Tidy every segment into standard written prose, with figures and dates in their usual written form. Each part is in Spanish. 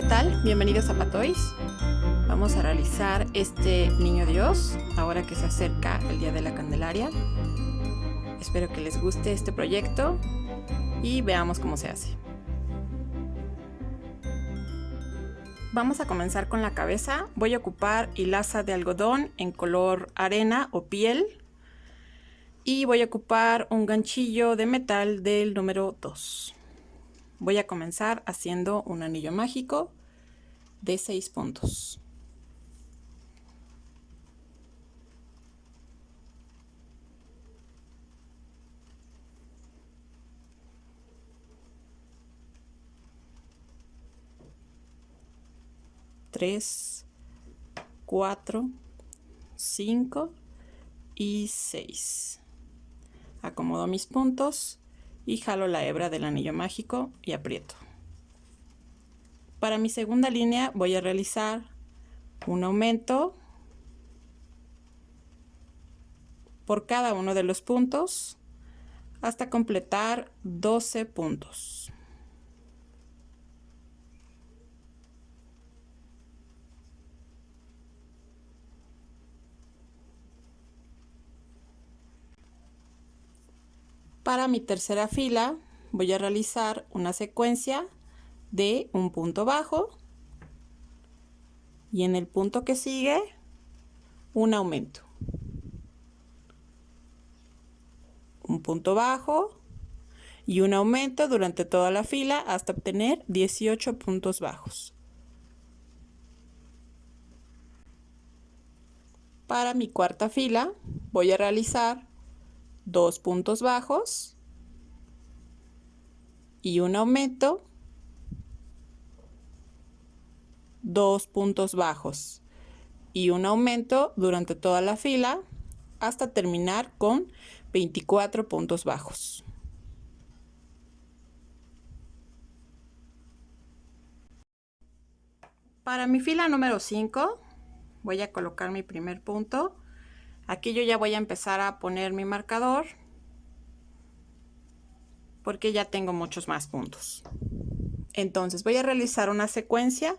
tal? Bienvenidos a Patois. Vamos a realizar este Niño Dios, ahora que se acerca el Día de la Candelaria. Espero que les guste este proyecto y veamos cómo se hace. Vamos a comenzar con la cabeza. Voy a ocupar hilaza de algodón en color arena o piel. Y voy a ocupar un ganchillo de metal del número 2. Voy a comenzar haciendo un anillo mágico de 6 puntos. Tres, 4, 5 y 6. Acomodo mis puntos y jalo la hebra del anillo mágico y aprieto. Para mi segunda línea voy a realizar un aumento por cada uno de los puntos hasta completar 12 puntos. Para mi tercera fila voy a realizar una secuencia de un punto bajo y en el punto que sigue un aumento. Un punto bajo y un aumento durante toda la fila hasta obtener 18 puntos bajos. Para mi cuarta fila voy a realizar 2 puntos bajos y un aumento, 2 puntos bajos y un aumento durante toda la fila hasta terminar con 24 puntos bajos. Para mi fila número 5 voy a colocar mi primer punto. Aquí yo ya voy a empezar a poner mi marcador porque ya tengo muchos más puntos. Entonces voy a realizar una secuencia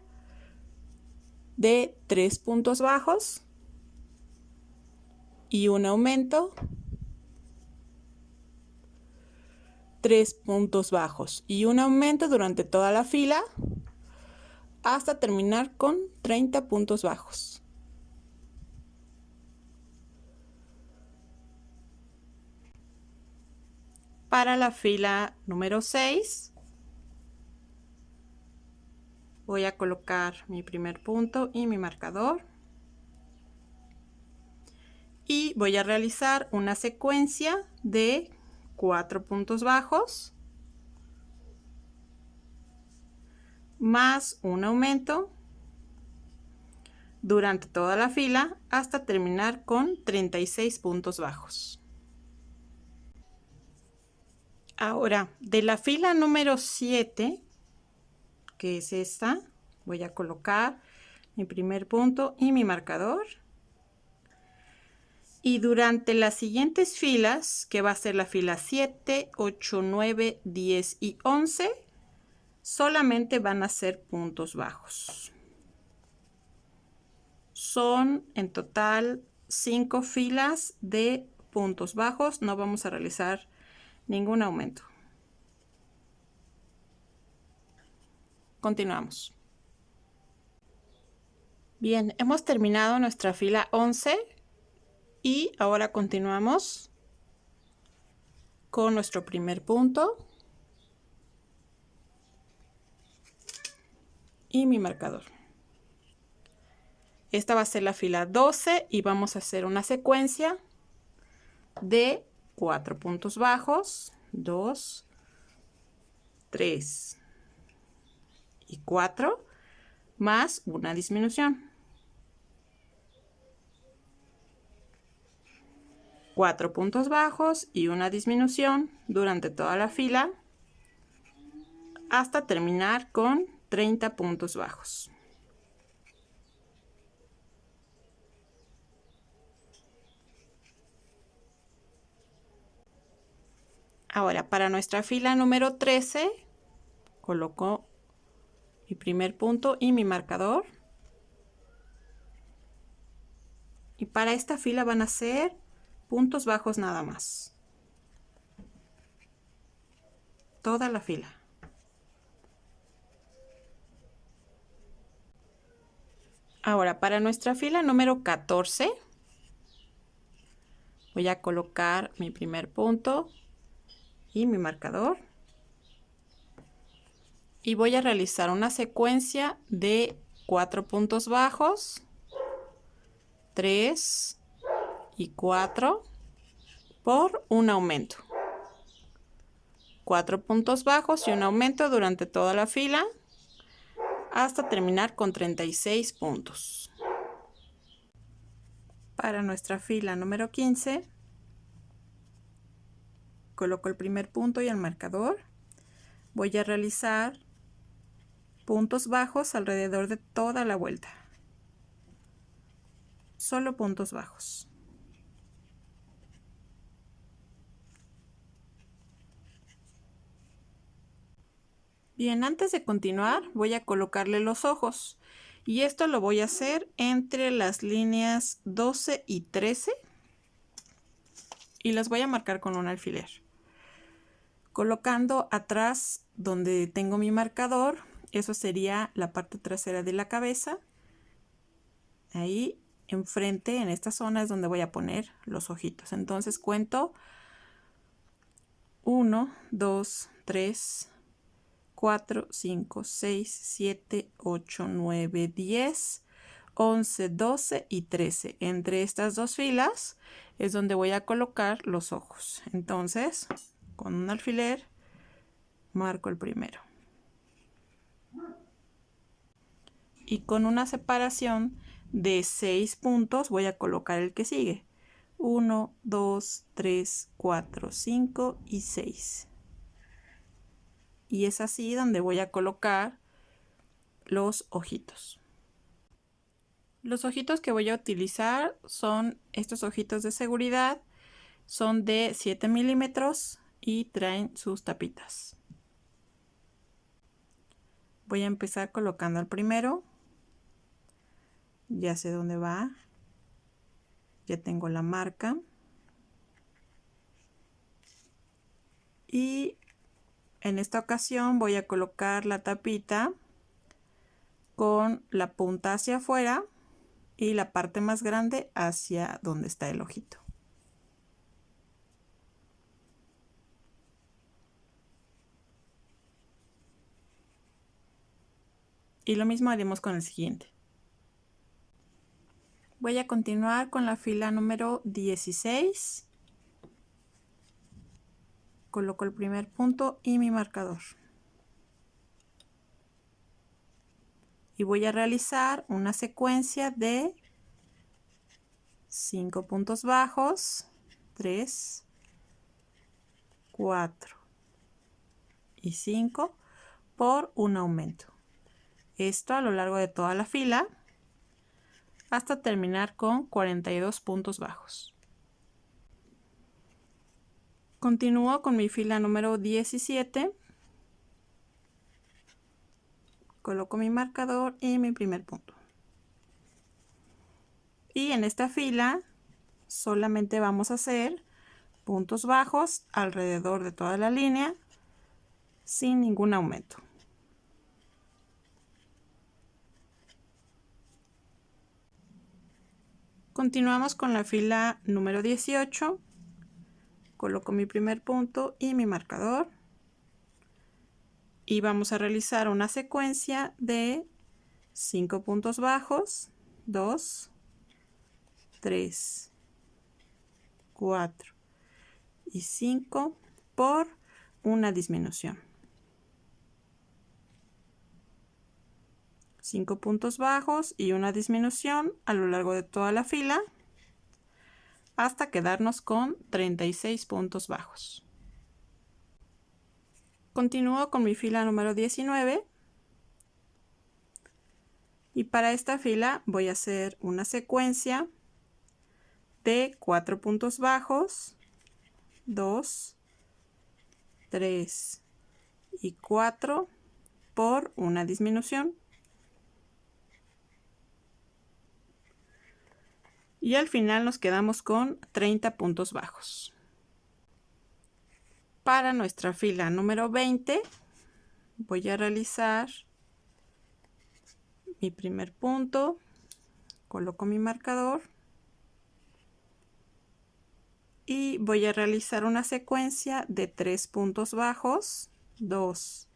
de 3 puntos bajos y un aumento, 3 puntos bajos y un aumento durante toda la fila hasta terminar con 30 puntos bajos. Para la fila número 6 voy a colocar mi primer punto y mi marcador y voy a realizar una secuencia de 4 puntos bajos más un aumento durante toda la fila hasta terminar con 36 puntos bajos. Ahora, de la fila número 7, que es esta, voy a colocar mi primer punto y mi marcador. Y durante las siguientes filas, que va a ser la fila 7, 8, 9, 10 y 11, solamente van a ser puntos bajos. Son en total 5 filas de puntos bajos. No vamos a realizar ningún aumento. Continuamos. Bien, hemos terminado nuestra fila 11 y ahora continuamos con nuestro primer punto y mi marcador. Esta va a ser la fila 12 y vamos a hacer una secuencia de 4 puntos bajos, 2, 3 y 4, más una disminución. 4 puntos bajos y una disminución durante toda la fila hasta terminar con 30 puntos bajos. Ahora, para nuestra fila número 13, coloco mi primer punto y mi marcador. Y para esta fila van a ser puntos bajos nada más. Toda la fila. Ahora, para nuestra fila número 14, voy a colocar mi primer punto y mi marcador. Y voy a realizar una secuencia de 4 puntos bajos, 3 y 4 por un aumento. 4 puntos bajos y un aumento durante toda la fila hasta terminar con 36 puntos. Para nuestra fila número 15, coloco el primer punto y el marcador. Voy a realizar puntos bajos alrededor de toda la vuelta. Solo puntos bajos. Bien, antes de continuar voy a colocarle los ojos y esto lo voy a hacer entre las líneas 12 y 13 y las voy a marcar con un alfiler. Colocando atrás donde tengo mi marcador, eso sería la parte trasera de la cabeza. Ahí enfrente, en esta zona, es donde voy a poner los ojitos. Entonces cuento 1, 2, 3, 4, 5, 6, 7, 8, 9, 10, 11, 12 y 13. Entre estas dos filas es donde voy a colocar los ojos. Entonces, con un alfiler, marco el primero. Y con una separación de 6 puntos voy a colocar el que sigue. 1, 2, 3, 4, 5 y 6. Y es así donde voy a colocar los ojitos. Los ojitos que voy a utilizar son estos ojitos de seguridad. Son de 7 milímetros y traen sus tapitas. Voy a empezar colocando el primero. Ya sé dónde va. Ya tengo la marca. Y en esta ocasión voy a colocar la tapita con la punta hacia afuera y la parte más grande hacia donde está el ojito. Y lo mismo haremos con el siguiente. Voy a continuar con la fila número 16. Coloco el primer punto y mi marcador. Y voy a realizar una secuencia de 5 puntos bajos, 3, 4 y 5 por un aumento. Esto a lo largo de toda la fila hasta terminar con 42 puntos bajos. Continúo con mi fila número 17. Coloco mi marcador y mi primer punto. Y en esta fila solamente vamos a hacer puntos bajos alrededor de toda la línea sin ningún aumento. Continuamos con la fila número 18. Coloco mi primer punto y mi marcador. Y vamos a realizar una secuencia de 5 puntos bajos, 2, 3, 4 y 5 por una disminución. 5 puntos bajos y una disminución a lo largo de toda la fila hasta quedarnos con 36 puntos bajos. Continúo con mi fila número 19 y para esta fila voy a hacer una secuencia de 4 puntos bajos, 2, 3 y 4 por una disminución. Y al final nos quedamos con 30 puntos bajos. Para nuestra fila número 20 voy a realizar mi primer punto, coloco mi marcador y voy a realizar una secuencia de 3 puntos bajos, 2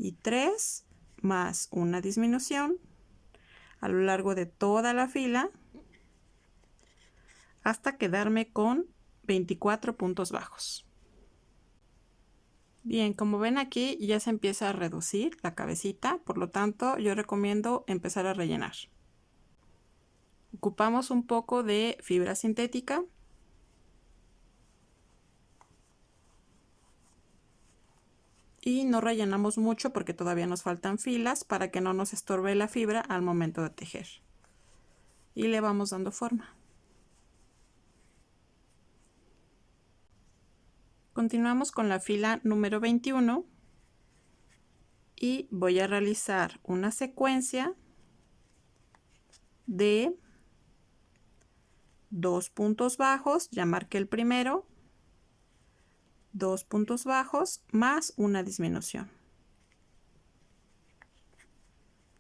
y 3, más una disminución a lo largo de toda la fila hasta quedarme con 24 puntos bajos. Bien, como ven aquí ya se empieza a reducir la cabecita, por lo tanto yo recomiendo empezar a rellenar. Ocupamos un poco de fibra sintética. Y no rellenamos mucho porque todavía nos faltan filas para que no nos estorbe la fibra al momento de tejer. Y le vamos dando forma. Continuamos con la fila número 21 y voy a realizar una secuencia de 2 puntos bajos, ya marqué el primero, 2 puntos bajos más una disminución.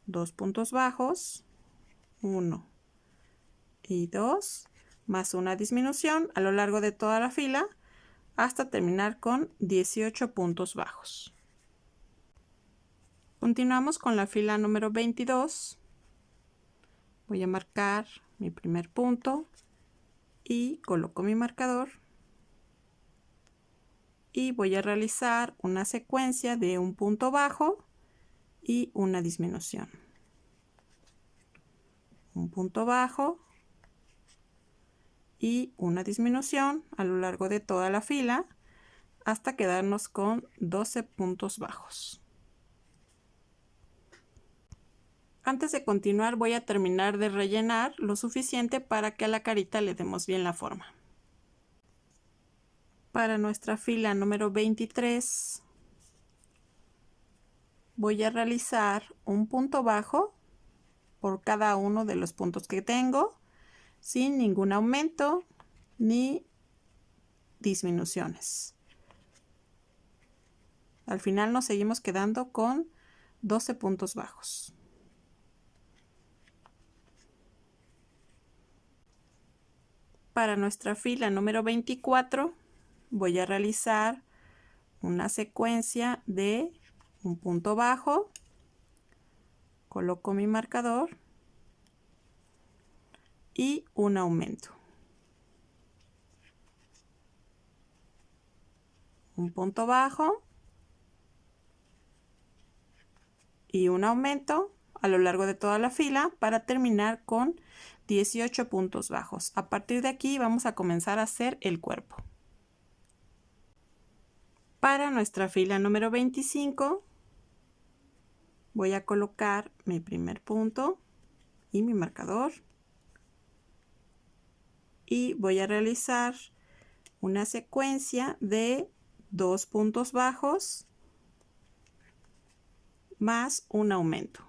2 puntos bajos, 1 y 2, más una disminución a lo largo de toda la fila hasta terminar con 18 puntos bajos. Continuamos con la fila número 22. Voy a marcar mi primer punto y coloco mi marcador y voy a realizar una secuencia de un punto bajo y una disminución. Un punto bajo y una disminución a lo largo de toda la fila hasta quedarnos con 12 puntos bajos. Antes de continuar voy a terminar de rellenar lo suficiente para que a la carita le demos bien la forma. Para nuestra fila número 23 voy a realizar un punto bajo por cada uno de los puntos que tengo, sin ningún aumento ni disminuciones. Al final nos seguimos quedando con 12 puntos bajos. Para nuestra fila número 24 voy a realizar una secuencia de un punto bajo, coloco mi marcador y un aumento. Un punto bajo y un aumento a lo largo de toda la fila para terminar con 18 puntos bajos. A partir de aquí vamos a comenzar a hacer el cuerpo. Para nuestra fila número 25 voy a colocar mi primer punto y mi marcador y voy a realizar una secuencia de 2 puntos bajos más un aumento.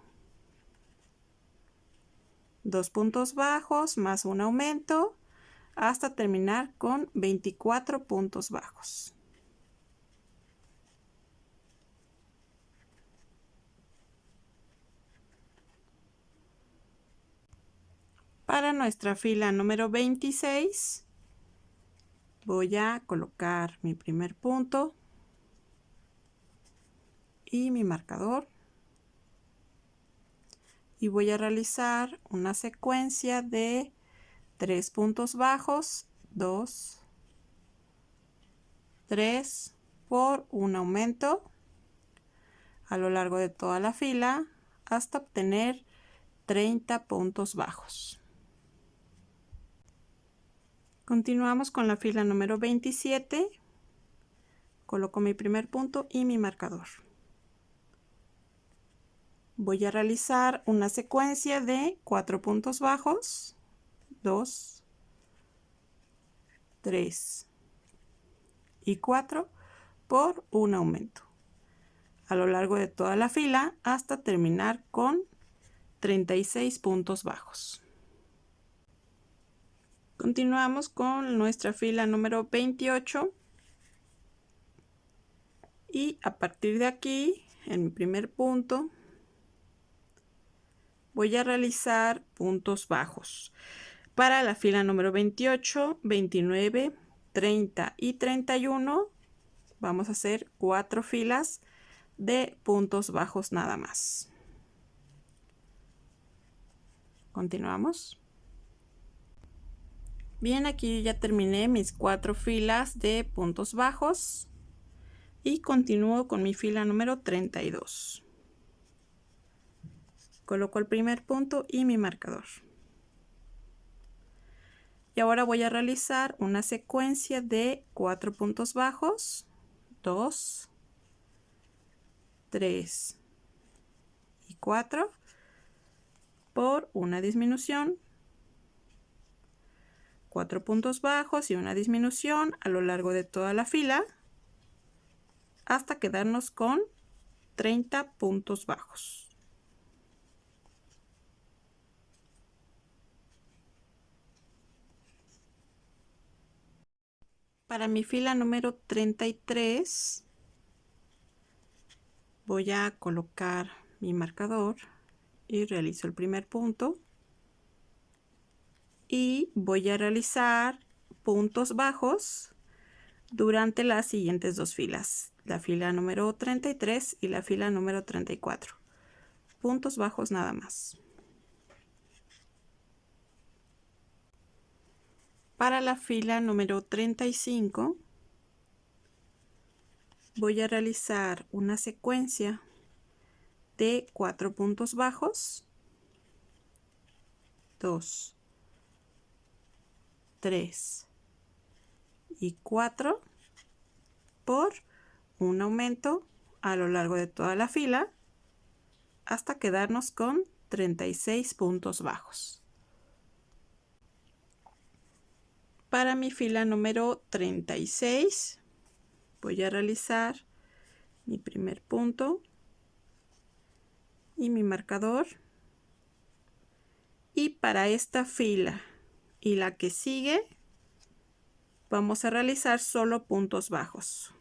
2 puntos bajos más un aumento hasta terminar con 24 puntos bajos. Para nuestra fila número 26 voy a colocar mi primer punto y mi marcador y voy a realizar una secuencia de 3 puntos bajos, 2, 3 por un aumento a lo largo de toda la fila hasta obtener 30 puntos bajos. Continuamos con la fila número 27. Coloco mi primer punto y mi marcador. Voy a realizar una secuencia de 4 puntos bajos, 2, 3 y 4 por un aumento. a lo largo de toda la fila hasta terminar con 36 puntos bajos. Continuamos con nuestra fila número 28 y a partir de aquí, en mi primer punto, voy a realizar puntos bajos. Para la fila número 28, 29, 30 y 31 vamos a hacer 4 filas de puntos bajos nada más. Continuamos. Bien, aquí ya terminé mis 4 filas de puntos bajos y continúo con mi fila número 32. Coloco el primer punto y mi marcador. Y ahora voy a realizar una secuencia de 4 puntos bajos, 2, 3 y 4 por una disminución, 4 puntos bajos y una disminución a lo largo de toda la fila hasta quedarnos con 30 puntos bajos. Para mi fila número 33 voy a colocar mi marcador y realizo el primer punto y voy a realizar puntos bajos durante las siguientes 2 filas, la fila número 33 y la fila número 34. Puntos bajos nada más. Para la fila número 35 voy a realizar una secuencia de 4 puntos bajos, 2, 3 y 4 por un aumento a lo largo de toda la fila hasta quedarnos con 36 puntos bajos. Para mi fila número 36 voy a realizar mi primer punto y mi marcador, y para esta fila y la que sigue vamos a realizar solo puntos bajos.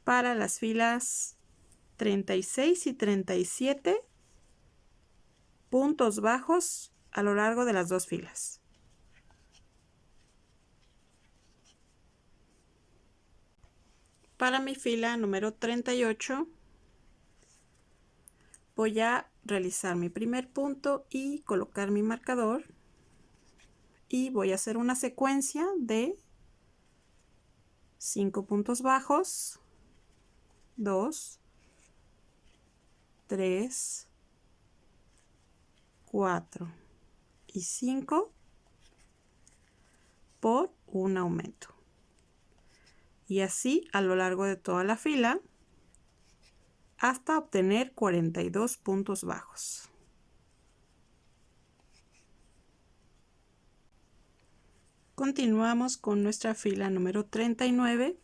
Para las filas 36 y 37 puntos bajos a lo largo de las 2 filas. Para mi fila número 38 voy a realizar mi primer punto y colocar mi marcador y voy a hacer una secuencia de 5 puntos bajos, 2, 3, 4 y 5 por un aumento, y así a lo largo de toda la fila hasta obtener 42 puntos bajos. Continuamos con nuestra fila número 39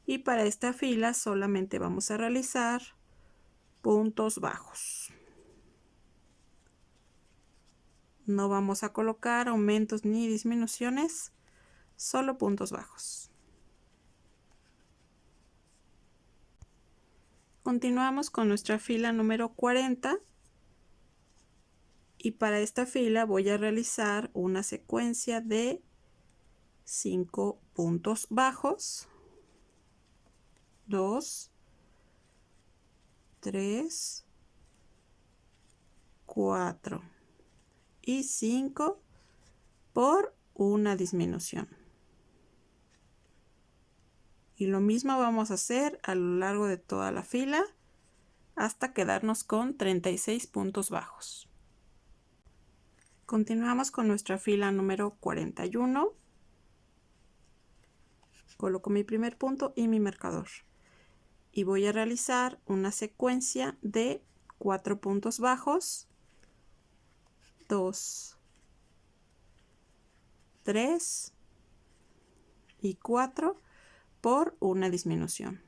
y para esta fila solamente vamos a realizar puntos bajos. No vamos a colocar aumentos ni disminuciones, solo puntos bajos. Continuamos con nuestra fila número 40 y para esta fila voy a realizar una secuencia de 5 puntos bajos, 2, 3, 4 y 5 por una disminución. Y lo mismo vamos a hacer a lo largo de toda la fila hasta quedarnos con 36 puntos bajos. Continuamos con nuestra fila número 41. Coloco mi primer punto y mi marcador. Y voy a realizar una secuencia de 4 puntos bajos, 2, 3 y 4 por una disminución.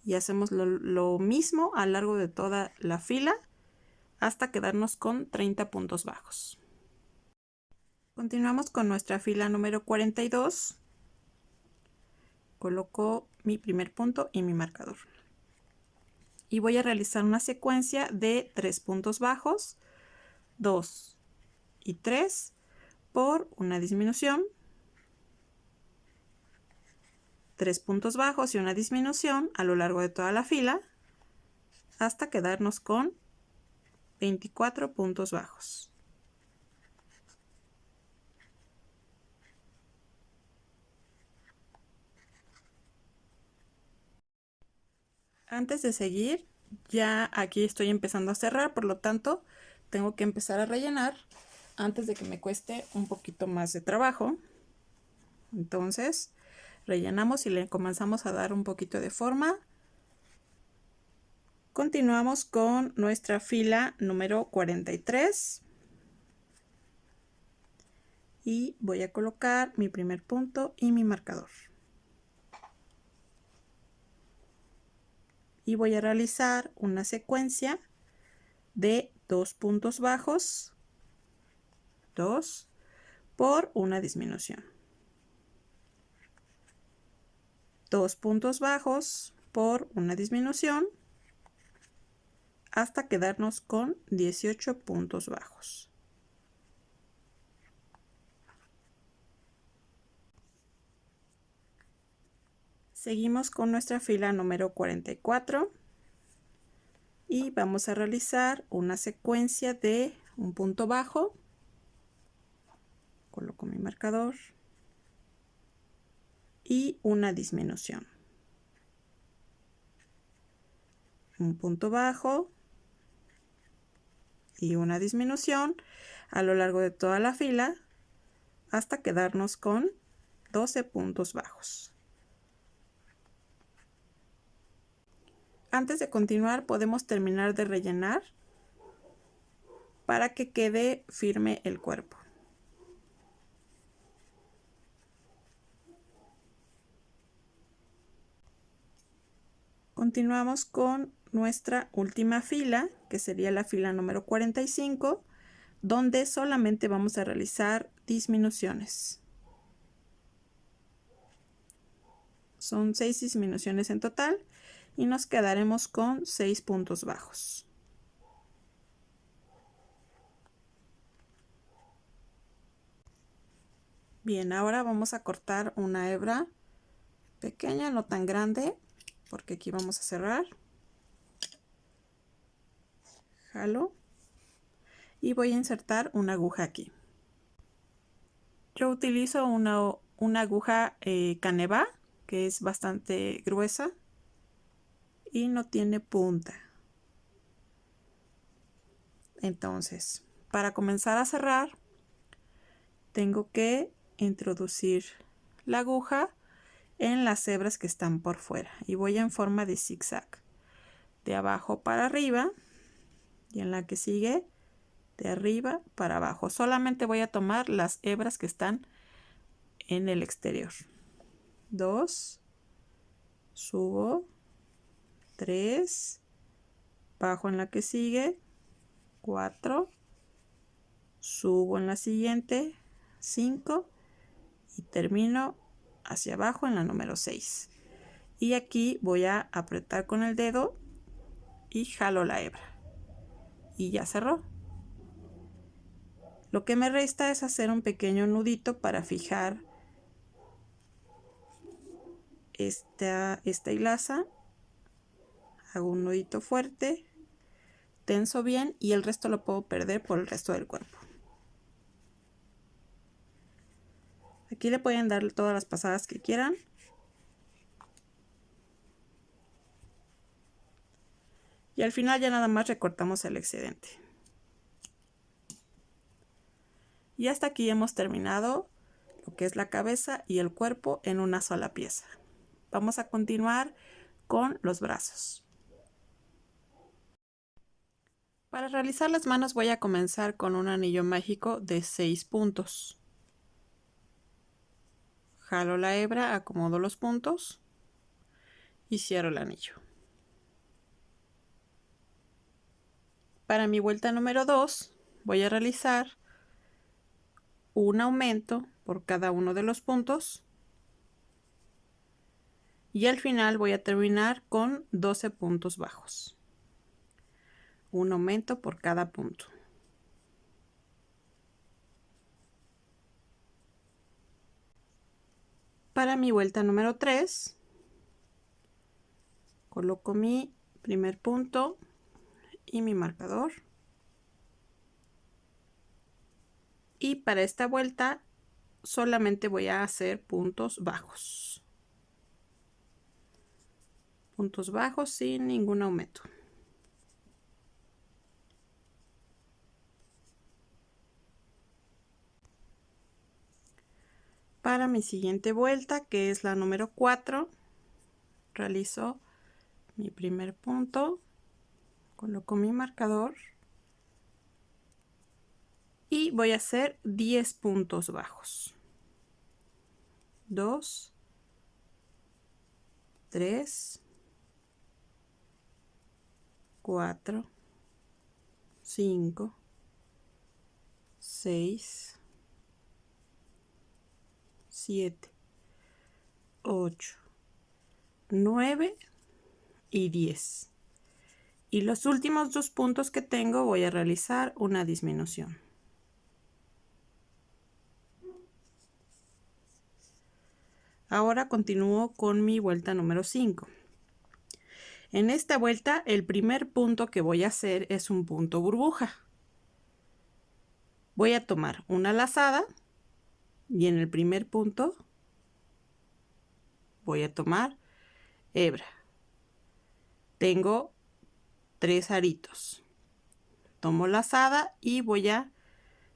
y hacemos lo mismo a lo largo de toda la fila hasta quedarnos con 30 puntos bajos. Continuamos con nuestra fila número 42. Coloco mi primer punto y mi marcador. Y voy a realizar una secuencia de 3 puntos bajos, 2 y 3 por una disminución, 3 puntos bajos y una disminución a lo largo de toda la fila hasta quedarnos con 24 puntos bajos. Antes de seguir, ya aquí estoy empezando a cerrar, por lo tanto tengo que empezar a rellenar antes de que me cueste un poquito más de trabajo. Entonces rellenamos y le comenzamos a dar un poquito de forma. Continuamos con nuestra fila número 43 y voy a colocar mi primer punto y mi marcador. Y voy a realizar una secuencia de 2 puntos bajos, 2 por una disminución, 2 puntos bajos por una disminución hasta quedarnos con 18 puntos bajos. Seguimos con nuestra fila número 44 y vamos a realizar una secuencia de un punto bajo. Coloco mi marcador y una disminución. Un punto bajo y una disminución a lo largo de toda la fila hasta quedarnos con 12 puntos bajos. Antes de continuar, podemos terminar de rellenar para que quede firme el cuerpo. Continuamos con nuestra última fila, que sería la fila número 45, donde solamente vamos a realizar disminuciones. Son 6 disminuciones en total y nos quedaremos con 6 puntos bajos. Bien, ahora vamos a cortar una hebra pequeña, no tan grande, porque aquí vamos a cerrar. Jalo y voy a insertar una aguja aquí. Yo utilizo una aguja Caneva, que es bastante gruesa y no tiene punta. Entonces, para comenzar a cerrar, tengo que introducir la aguja en las hebras que están por fuera y voy en forma de zigzag, de abajo para arriba, y en la que sigue de arriba para abajo. Solamente voy a tomar las hebras que están en el exterior. 2, subo, 3, bajo en la que sigue, 4, subo en la siguiente, 5 y termino hacia abajo en la número 6. Y aquí voy a apretar con el dedo y jalo la hebra y ya cerró. Lo que me resta es hacer un pequeño nudito para fijar esta hilaza. Hago un nudito fuerte, tenso bien, y el resto lo puedo perder por el resto del cuerpo. Aquí le pueden dar todas las pasadas que quieran. Y al final ya nada más recortamos el excedente. Y hasta aquí hemos terminado lo que es la cabeza y el cuerpo en una sola pieza. Vamos a continuar con los brazos. Para realizar las manos voy a comenzar con un anillo mágico de 6 puntos. Jalo la hebra, acomodo los puntos y cierro el anillo. Para mi vuelta número 2 voy a realizar un aumento por cada uno de los puntos y al final voy a terminar con 12 puntos bajos. Un aumento por cada punto. Para mi vuelta número 3 coloco mi primer punto y mi marcador. Y para esta vuelta solamente voy a hacer puntos bajos. Puntos bajos sin ningún aumento. Para mi siguiente vuelta, que es la número 4, realizo mi primer punto, coloco mi marcador y voy a hacer 10 puntos bajos. 2, 3, 4, 5, 6, 7, 8, 9 y 10. Y los últimos 2 puntos que tengo voy a realizar una disminución. Ahora continúo con mi vuelta número 5. En esta vuelta el primer punto que voy a hacer es un punto burbuja. Voy a tomar una lazada y en el primer punto voy a tomar hebra. Tengo 3 aritos. Tomo lazada y voy a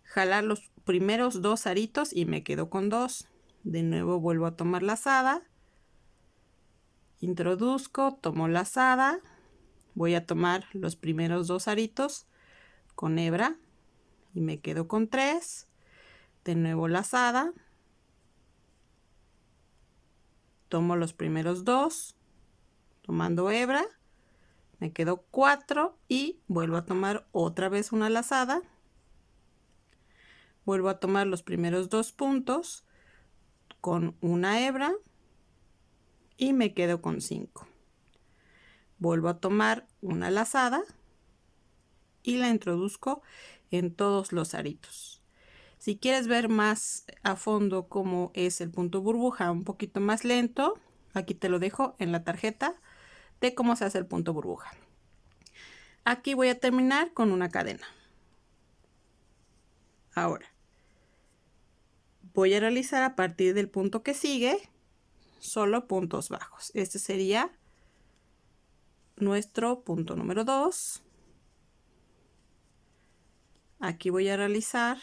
jalar los primeros 2 aritos y me quedo con 2. De nuevo vuelvo a tomar lazada, introduzco, tomo lazada, voy a tomar los primeros 2 aritos con hebra y me quedo con 3. De nuevo lazada, tomo los primeros 2 tomando hebra, me quedo 4 y vuelvo a tomar otra vez una lazada, vuelvo a tomar los primeros 2 puntos con una hebra y me quedo con 5. Vuelvo a tomar una lazada y la introduzco en todos los aritos. Si quieres ver más a fondo cómo es el punto burbuja un poquito más lento, aquí te lo dejo en la tarjeta de cómo se hace el punto burbuja. Aquí voy a terminar con una cadena. Ahora voy a realizar a partir del punto que sigue solo puntos bajos. Este sería nuestro punto número 2. Aquí voy a realizar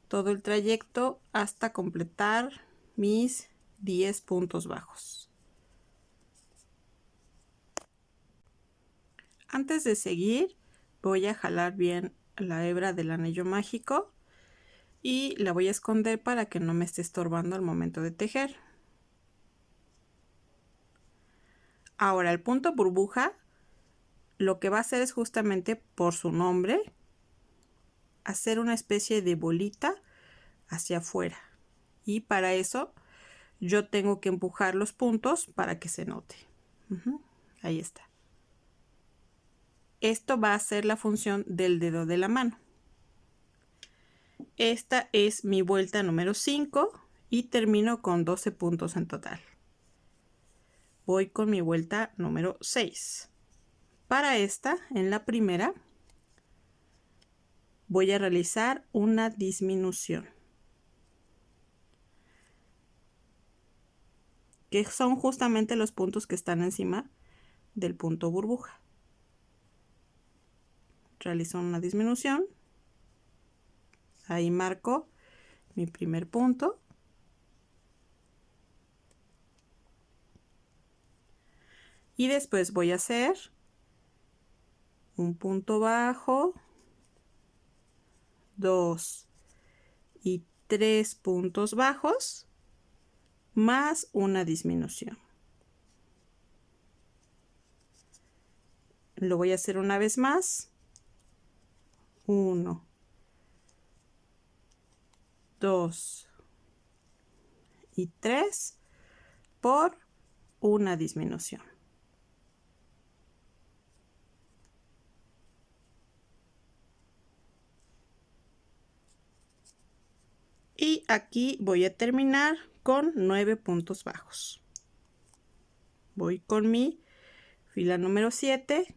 todo el trayecto hasta completar mis 10 puntos bajos. Antes de seguir, voy a jalar bien la hebra del anillo mágico y la voy a esconder para que no me esté estorbando al momento de tejer. Ahora el punto burbuja lo que va a hacer es justamente por su nombre hacer una especie de bolita hacia afuera y para eso yo tengo que empujar los puntos para que se note. Ahí está. Esto va a ser la función del dedo de la mano. Esta es mi vuelta número 5 y termino con 12 puntos en total. Voy con mi vuelta número 6. Para esta, en la primera, voy a realizar una disminución, que son justamente los puntos que están encima del punto burbuja. Realizo una disminución, ahí marco mi primer punto y después voy a hacer un punto bajo, 2 y 3 puntos bajos más una disminución. lo voy a hacer una vez más. 1, 2 y 3 por una disminución. Y aquí voy a terminar con 9 puntos bajos. Voy con mi fila número 7.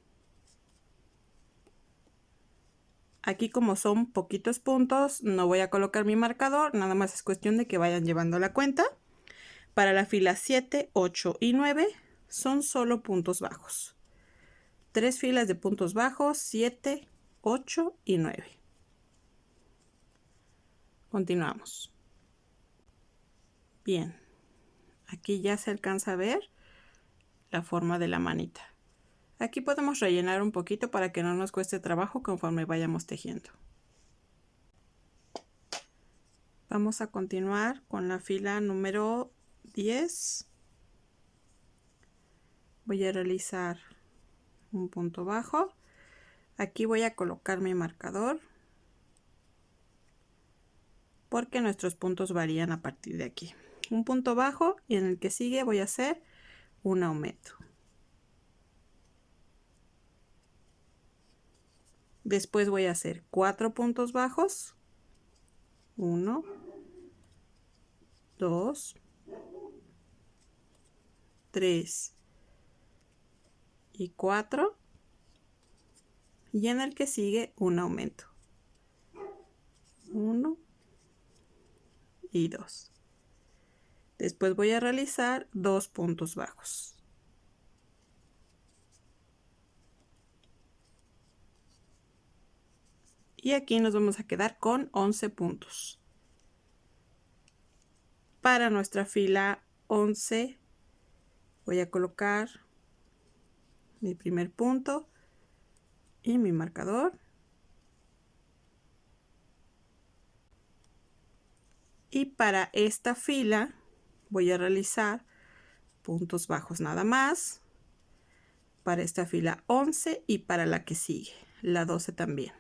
Aquí, como son poquitos puntos, no voy a colocar mi marcador, nada más es cuestión de que vayan llevando la cuenta. Para la fila 7, 8 y 9 son solo puntos bajos. 3 filas de puntos bajos, 7, 8 y 9. Continuamos. Bien, aquí ya se alcanza a ver la forma de la manita. Aquí podemos rellenar un poquito para que no nos cueste trabajo conforme vayamos tejiendo. Vamos a continuar con la fila número 10. Voy a realizar un punto bajo. Aquí voy a colocar mi marcador porque nuestros puntos varían a partir de aquí. Un punto bajo, y en el que sigue voy a hacer un aumento. Después voy a hacer 4 puntos bajos. 1, 2, 3 y 4. Y en el que sigue un aumento. 1 y 2. Después voy a realizar 2 puntos bajos. Y aquí nos vamos a quedar con 11 puntos. Para nuestra fila 11 voy a colocar mi primer punto y mi marcador. Y para esta fila voy a realizar puntos bajos nada más. Para esta fila 11 y para la que sigue, la 12 también.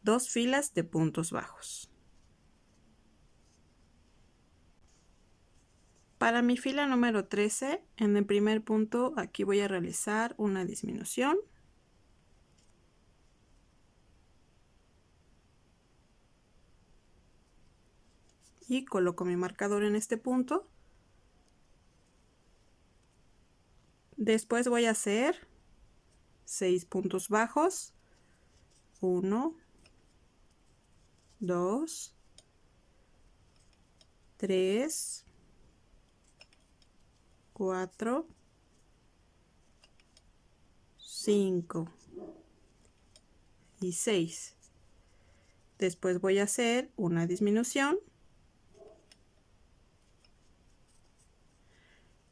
2 filas de puntos bajos. Para mi fila número 13, en el primer punto, aquí voy a realizar una disminución. Y coloco mi marcador en este punto. Después voy a hacer 6 puntos bajos. 1, 2, 3, 4, 5 y 6. Después voy a hacer una disminución.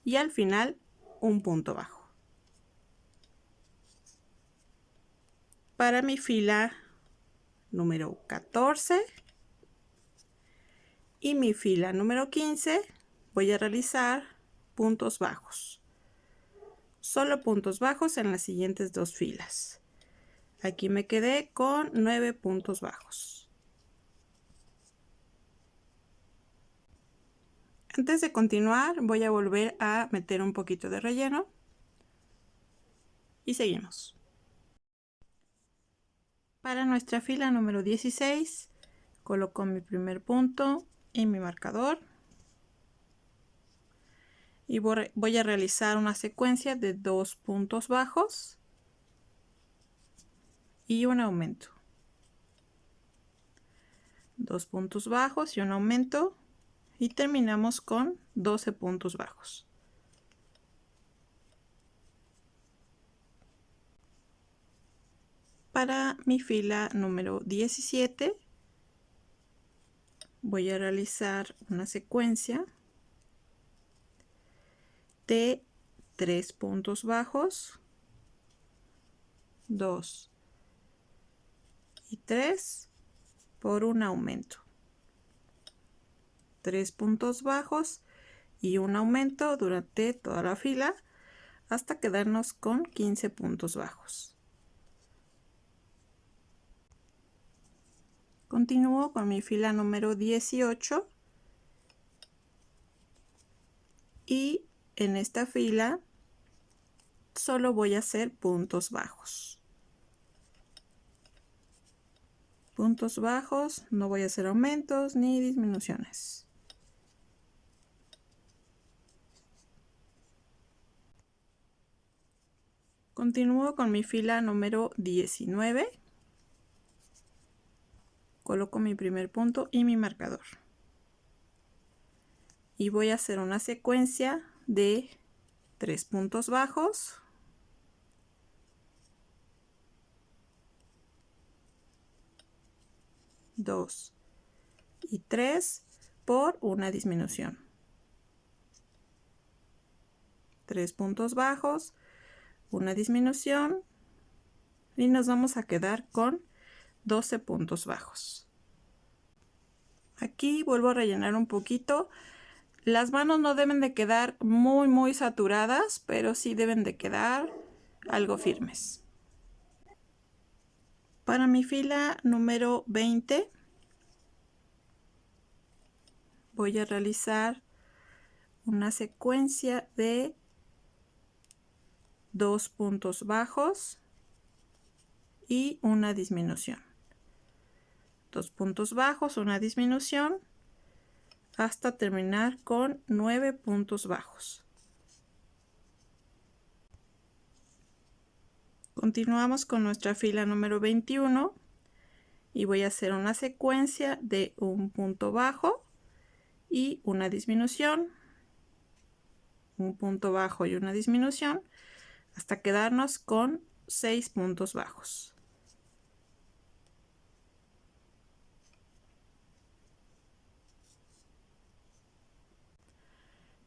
Y al final un punto bajo. Para mi fila número 14 y mi fila número 15 voy a realizar puntos bajos. Solo puntos bajos en las siguientes 2 filas. Aquí me quedé con 9 puntos bajos. Antes de continuar, voy a volver a meter un poquito de relleno. Y seguimos. Para nuestra fila número 16, coloco mi primer punto y mi marcador. Y voy a realizar una secuencia de 2 puntos bajos y un aumento. 2 puntos bajos y un aumento. Y terminamos con 12 puntos bajos. Para mi fila número 17 voy a realizar una secuencia de 3 puntos bajos, 2 y 3 por un aumento. 3 puntos bajos y un aumento durante toda la fila hasta quedarnos con 15 puntos bajos. Continúo con mi fila número 18 y en esta fila solo voy a hacer puntos bajos. Puntos bajos, no voy a hacer aumentos ni disminuciones. Continúo con mi fila número 19. Coloco mi primer punto y mi marcador. Y voy a hacer una secuencia de 3 puntos bajos, 2 y 3 por una disminución. 3 puntos bajos, una disminución y nos vamos a quedar con 12 puntos bajos. Aquí vuelvo a rellenar un poquito. Las manos no deben de quedar muy saturadas, pero sí deben de quedar algo firmes. Para mi fila número 20 voy a realizar una secuencia de 2 puntos bajos y una disminución. 2 puntos bajos, una disminución, hasta terminar con 9 puntos bajos. Continuamos con nuestra fila número 21 y voy a hacer una secuencia de un punto bajo y una disminución, un punto bajo y una disminución, hasta quedarnos con 6 puntos bajos.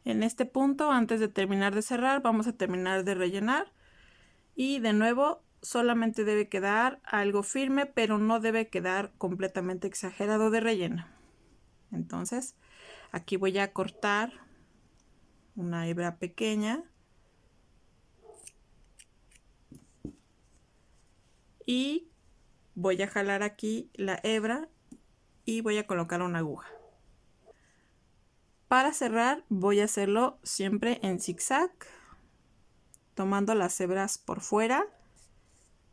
En este punto, antes de terminar de cerrar, vamos a terminar de rellenar y de nuevo solamente debe quedar algo firme, pero no debe quedar completamente exagerado de relleno. Entonces aquí voy a cortar una hebra pequeña y voy a jalar aquí la hebra y voy a colocar una aguja. Para cerrar voy a hacerlo siempre en zigzag, tomando las hebras por fuera,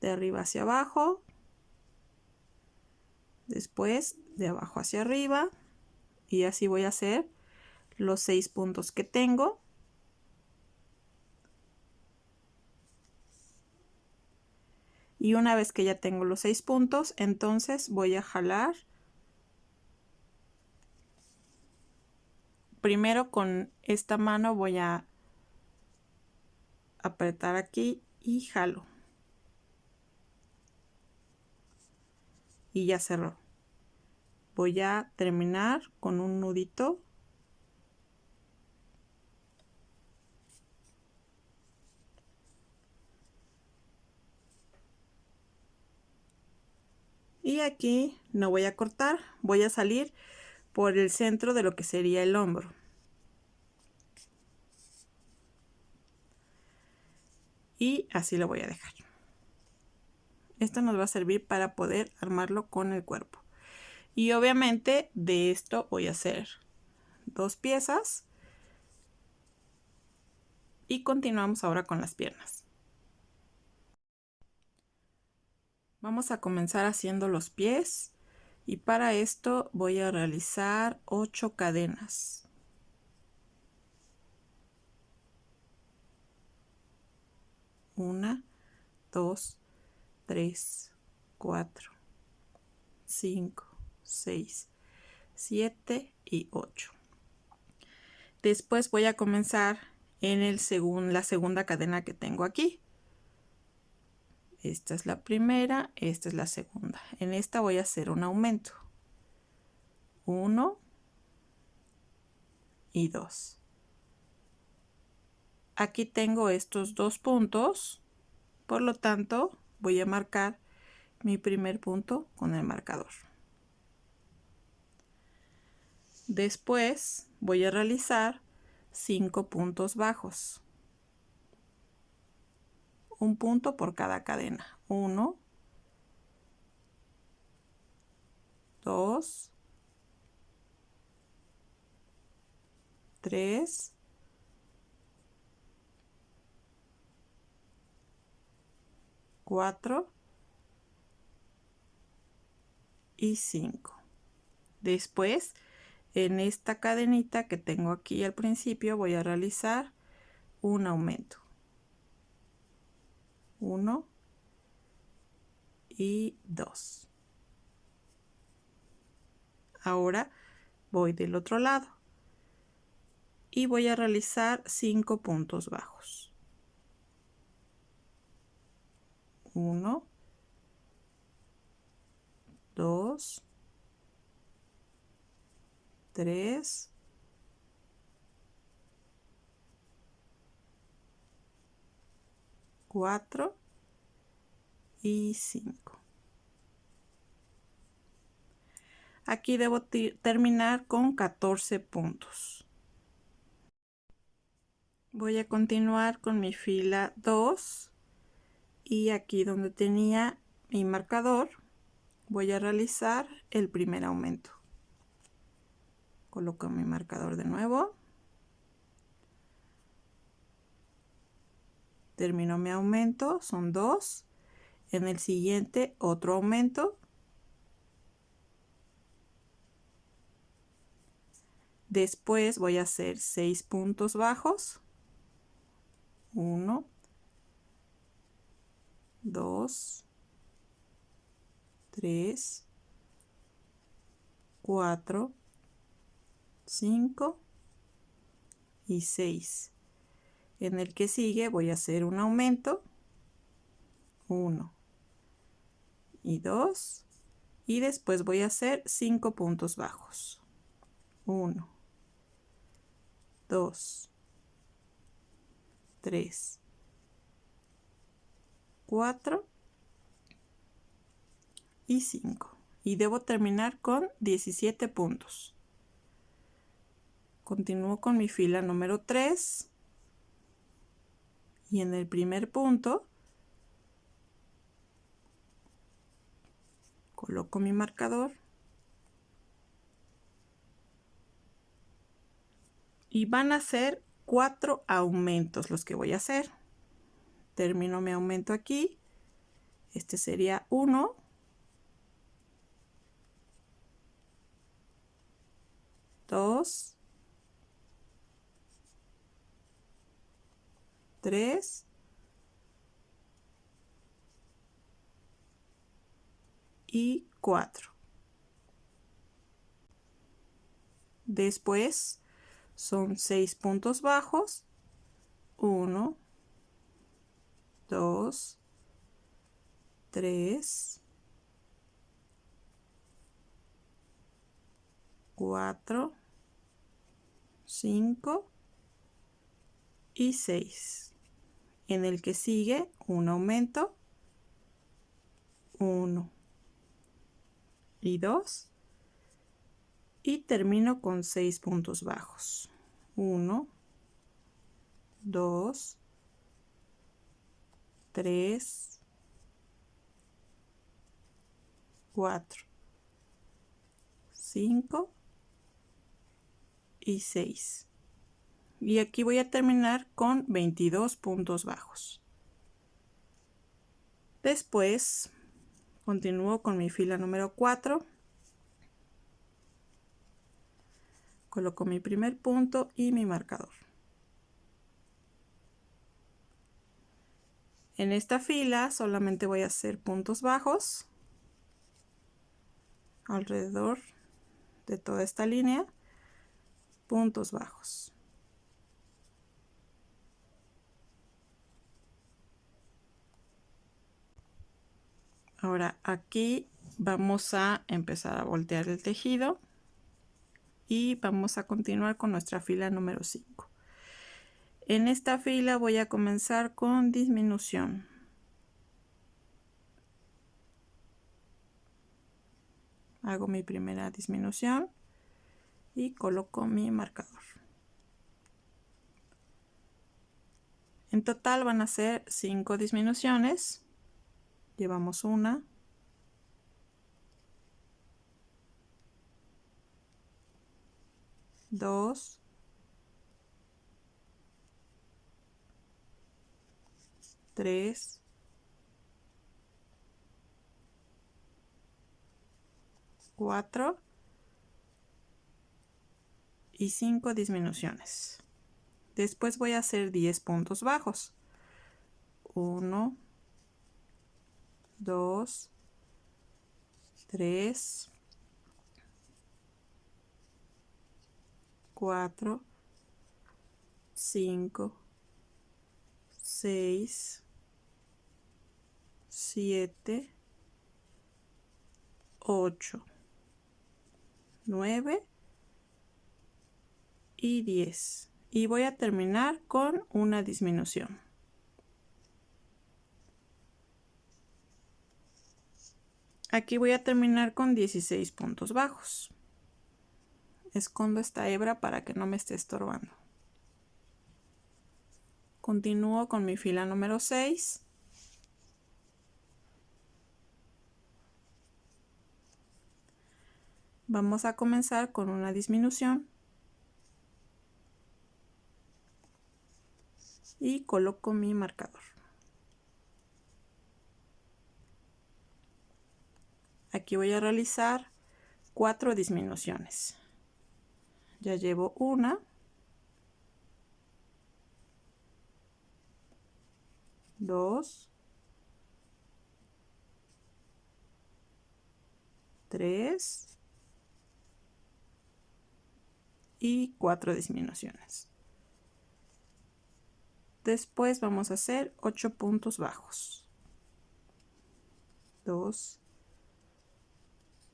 de arriba hacia abajo, después de abajo hacia arriba, y así voy a hacer los 6 puntos que tengo. Y una vez que ya tengo los 6 puntos, entonces voy a jalar primero con esta mano, voy a apretar aquí y jalo y ya cerró. Voy a terminar con un nudito y aquí no voy a cortar, voy a salir por el centro de lo que sería el hombro. Y así lo voy a dejar. Esto nos va a servir para poder armarlo con el cuerpo. Y obviamente de esto voy a hacer 2 piezas. Y continuamos ahora con las piernas. Vamos a comenzar haciendo los pies. Y para esto voy a realizar 8 cadenas. 1, 2, 3, 4, 5, 6, 7 y 8. Después voy a comenzar en la segunda cadena que tengo aquí. Esta es la primera, esta es la segunda. En esta voy a hacer un aumento. 1 y 2. Aquí tengo estos 2 puntos, por lo tanto voy a marcar mi primer punto con el marcador. Después voy a realizar 5 puntos bajos. un punto por cada cadena. 1, 2, 3, 4 y 5. Después, en esta cadenita que tengo aquí al principio, voy a realizar un aumento. 1 y 2. Ahora voy del otro lado y voy a realizar 5 puntos bajos. 1, 2, 3, 4 y 5. Aquí debo terminar con 14 puntos. Voy a continuar con mi fila 2 y aquí donde tenía mi marcador voy a realizar el primer aumento. Coloco mi marcador de nuevo. Termino mi aumento, son 2. En el siguiente otro aumento. Después voy a hacer 6 puntos bajos. 1, 2, 3, 4, 5 y 6. En el que sigue voy a hacer un aumento. 1 y 2. Y después voy a hacer 5 puntos bajos. 1, 2, 3, 4 y 5. Y debo terminar con 17 puntos. Continúo con mi fila número 3. Y en el primer punto coloco mi marcador. Y van a ser 4 aumentos los que voy a hacer. Termino mi aumento aquí. Este sería 1. 2, 3 y 4. Después son 6 puntos bajos. 1, 2, 3, 4, 5 y 6. En el que sigue un aumento. 1 y 2. Y termino con 6 puntos bajos. 1, 2, 3, 4, 5 y 6. Y aquí voy a terminar con 22 puntos bajos. Después continúo con mi fila número 4. Coloco mi primer punto y mi marcador. En esta fila solamente voy a hacer puntos bajos alrededor de toda esta línea. Puntos bajos. Ahora aquí vamos a empezar a voltear el tejido y vamos a continuar con nuestra fila número 5. En esta fila voy a comenzar con disminución. Hago mi primera disminución y coloco mi marcador. En total van a ser 5 disminuciones. Llevamos una, dos, tres, cuatro y 5 disminuciones. Después voy a hacer 10 puntos bajos. 1, 2, 3, 4, 5, 6, 7, 8, 9 y 10. Y voy a terminar con una disminución. Aquí voy a terminar con 16 puntos bajos. Escondo esta hebra para que no me esté estorbando. Continúo con mi fila número 6. Vamos a comenzar con una disminución. Y coloco mi marcador. Aquí voy a realizar 4 disminuciones. Ya llevo una, 2, 3 y 4 disminuciones. Después vamos a hacer 8 puntos bajos. 2,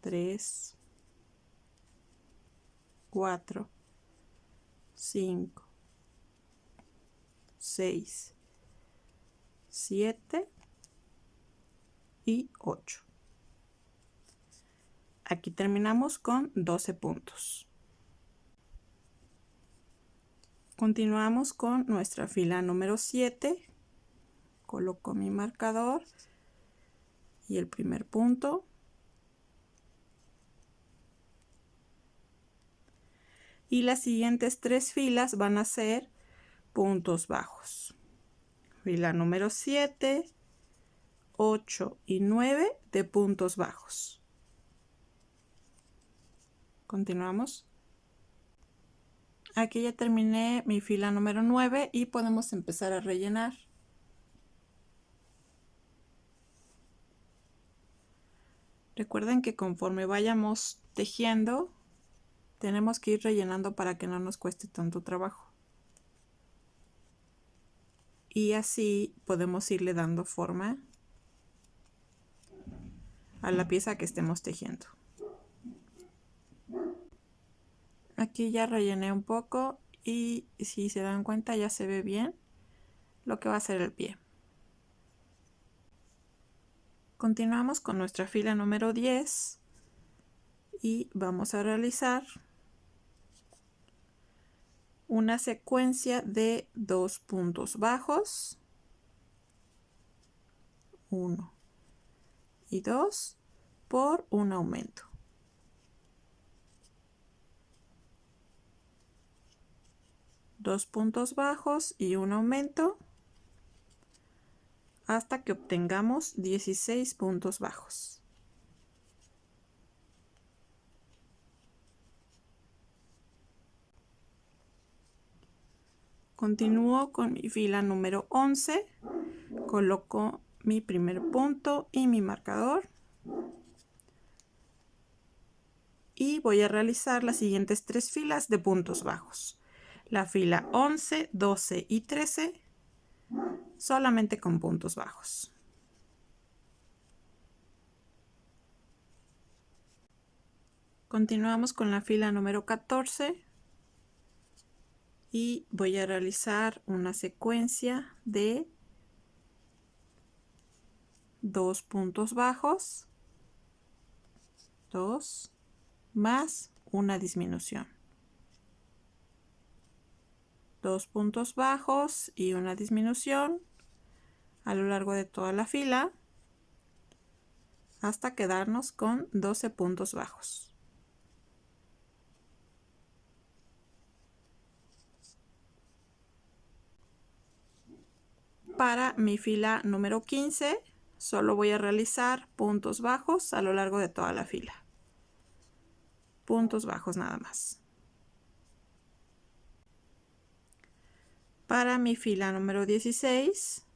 3, 4, 5, 6, 7 y 8. Aquí terminamos con 12 puntos. Continuamos con nuestra fila número 7. Coloco mi marcador y el primer punto. Y las siguientes 3 filas van a ser puntos bajos. Fila número 7, 8 y 9 de puntos bajos. Continuamos. Aquí ya terminé mi fila número 9 y podemos empezar a rellenar. Recuerden que conforme vayamos tejiendo, tenemos que ir rellenando para que no nos cueste tanto trabajo. Y así podemos irle dando forma a la pieza que estemos tejiendo. Aquí ya rellené un poco y si se dan cuenta ya se ve bien lo que va a ser el pie. Continuamos con nuestra fila número 10 y vamos a realizar una secuencia de 2 puntos bajos, 1 y 2 por un aumento. Dos puntos bajos y un aumento hasta que obtengamos 16 puntos bajos. Continúo con mi fila número 11, coloco mi primer punto y mi marcador y voy a realizar las siguientes 3 filas de puntos bajos. La fila 11, 12 y 13 solamente con puntos bajos. Continuamos con la fila número 14 y voy a realizar una secuencia de 2 puntos bajos, 2 más una disminución. 2 puntos bajos y una disminución a lo largo de toda la fila hasta quedarnos con 12 puntos bajos. Para mi fila número 15 solo voy a realizar puntos bajos a lo largo de toda la fila. Puntos bajos nada más. Para mi fila número 16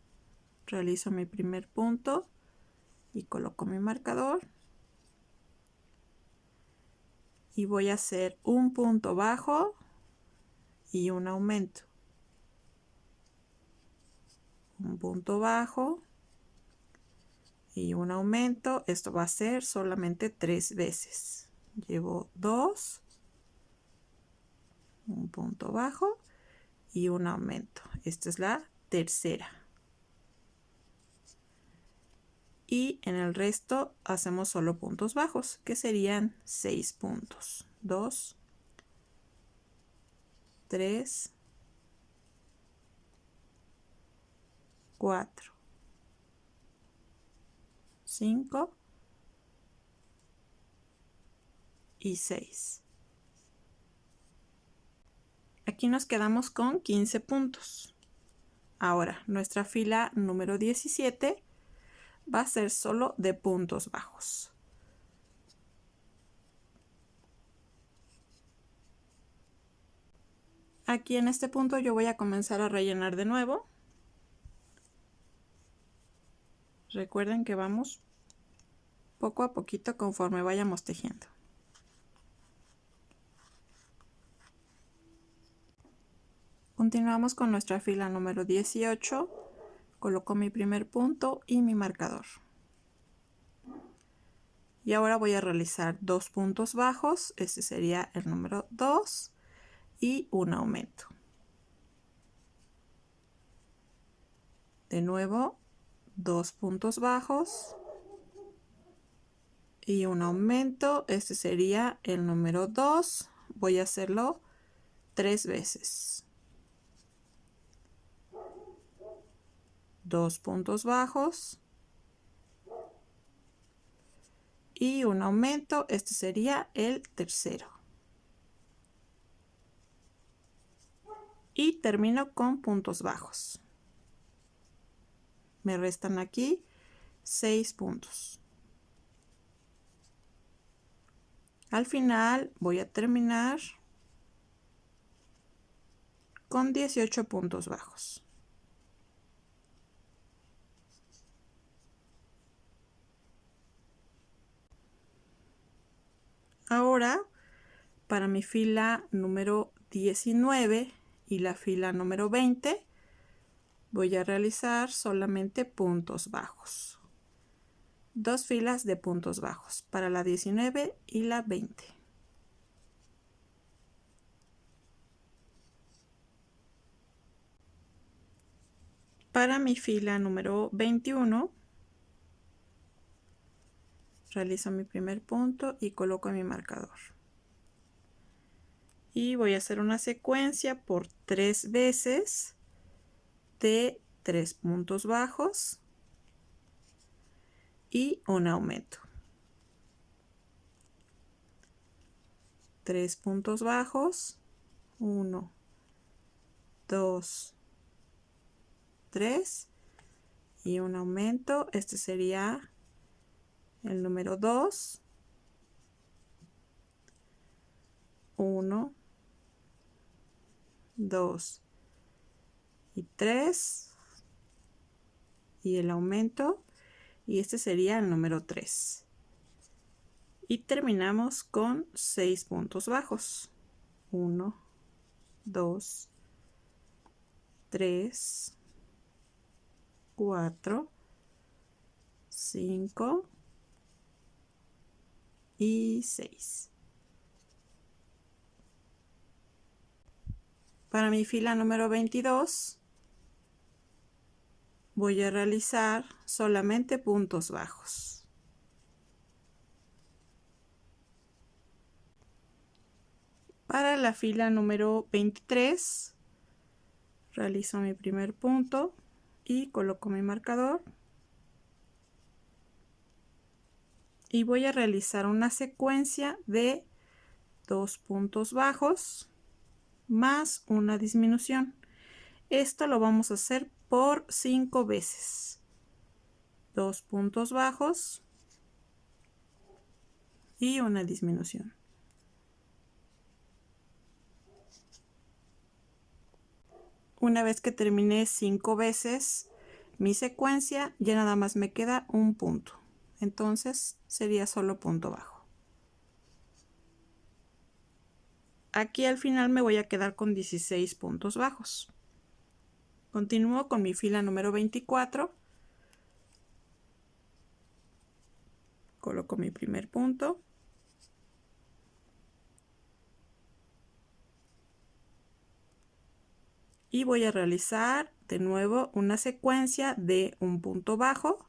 realizo mi primer punto y coloco mi marcador y voy a hacer un punto bajo y un aumento, un punto bajo y un aumento. Esto va a ser solamente 3 veces. Llevo 2, un punto bajo y un aumento. Esta es la tercera. Y en el resto hacemos solo puntos bajos, que serían 6 puntos. 2, 3, 4, 5 y 6. Aquí nos quedamos con 15 puntos. Ahora, nuestra fila número 17 va a ser solo de puntos bajos. Aquí en este punto yo voy a comenzar a rellenar de nuevo. Recuerden que vamos poco a poquito conforme vayamos tejiendo. Continuamos con nuestra fila número 18. Coloco mi primer punto y mi marcador. Y ahora voy a realizar 2 puntos bajos. Este sería el número 2 y un aumento. De nuevo, 2 puntos bajos y un aumento. Este sería el número 2. Voy a hacerlo 3 veces. 2 puntos bajos y un aumento. Este sería el tercero. Y termino con puntos bajos. Me restan aquí 6 puntos. Al final voy a terminar con 18 puntos bajos. Ahora, para mi fila número 19 y la fila número 20, voy a realizar solamente puntos bajos. 2 filas de puntos bajos para la 19 y la 20. Para mi fila número 21, realizo mi primer punto y coloco mi marcador. Y voy a hacer una secuencia por 3 veces de 3 puntos bajos y un aumento. 3 puntos bajos, 1, 2, 3 y un aumento. Este sería el número 2, 1, 2 y 3 y el aumento, y este sería el número 3. Y terminamos con 6 puntos bajos. 1, 2, 3, 4, 5 y 6. Para mi fila número 22 voy a realizar solamente puntos bajos. Para la fila número 23 Realizo mi primer punto y coloco mi marcador. Y voy a realizar una secuencia de 2 puntos bajos más una disminución. Esto lo vamos a hacer por 5 veces. 2 puntos bajos y una disminución. Una vez que terminé 5 veces mi secuencia, ya nada más me queda un punto. Entonces sería solo punto bajo. Aquí al final me voy a quedar con 16 puntos bajos. Continúo con mi fila número 24. Coloco mi primer punto. Y voy a realizar de nuevo una secuencia de un punto bajo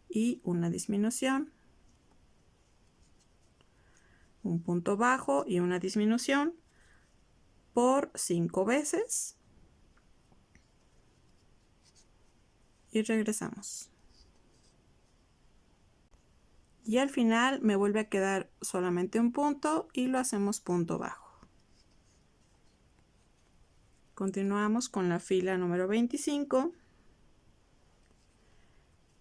y una disminución. Un punto bajo y una disminución por 5 veces. Y regresamos. Y al final me vuelve a quedar solamente un punto y lo hacemos punto bajo. Continuamos con la fila número 25.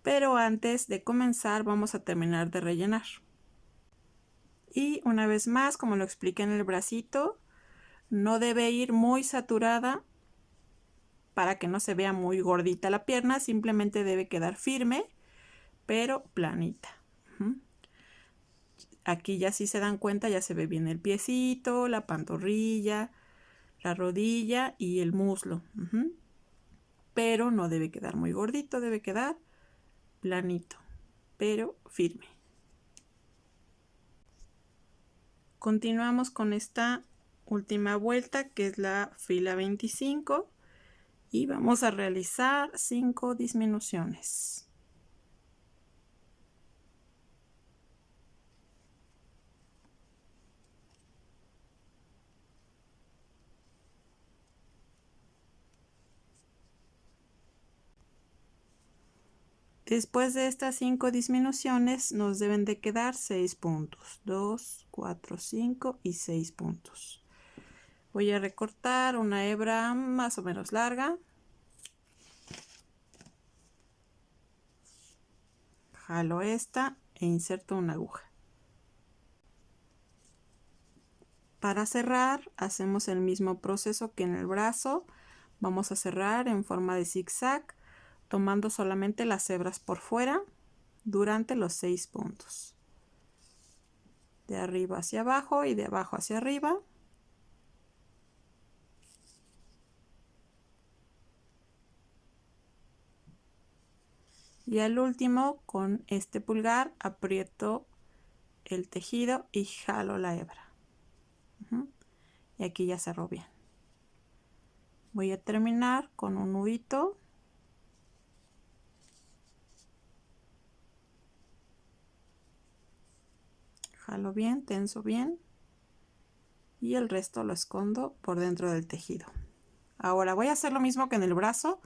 Pero antes de comenzar vamos a terminar de rellenar. Y una vez más, como lo expliqué en el bracito, no debe ir muy saturada para que no se vea muy gordita la pierna, simplemente debe quedar firme, pero planita. Aquí ya si se dan cuenta ya se ve bien el piecito, la pantorrilla, la rodilla y el muslo. Pero no debe quedar muy gordito, debe quedar planito, pero firme. Continuamos con esta última vuelta que es la fila 25 y vamos a realizar 5 disminuciones. Después de estas 5 disminuciones nos deben de quedar 6 puntos. 2, 4, 5 y 6 puntos. Voy a recortar una hebra más o menos larga. Jalo esta e inserto una aguja. Para cerrar hacemos el mismo proceso que en el brazo. Vamos a cerrar en forma de zigzag, tomando solamente las hebras por fuera durante los 6 puntos. De arriba hacia abajo y de abajo hacia arriba. Y al último, con este pulgar, aprieto el tejido y jalo la hebra. Y aquí ya cerró bien. Voy a terminar con un nudito. Jalo bien, tenso bien. Y el resto lo escondo por dentro del tejido. Ahora voy a hacer lo mismo que en el brazo.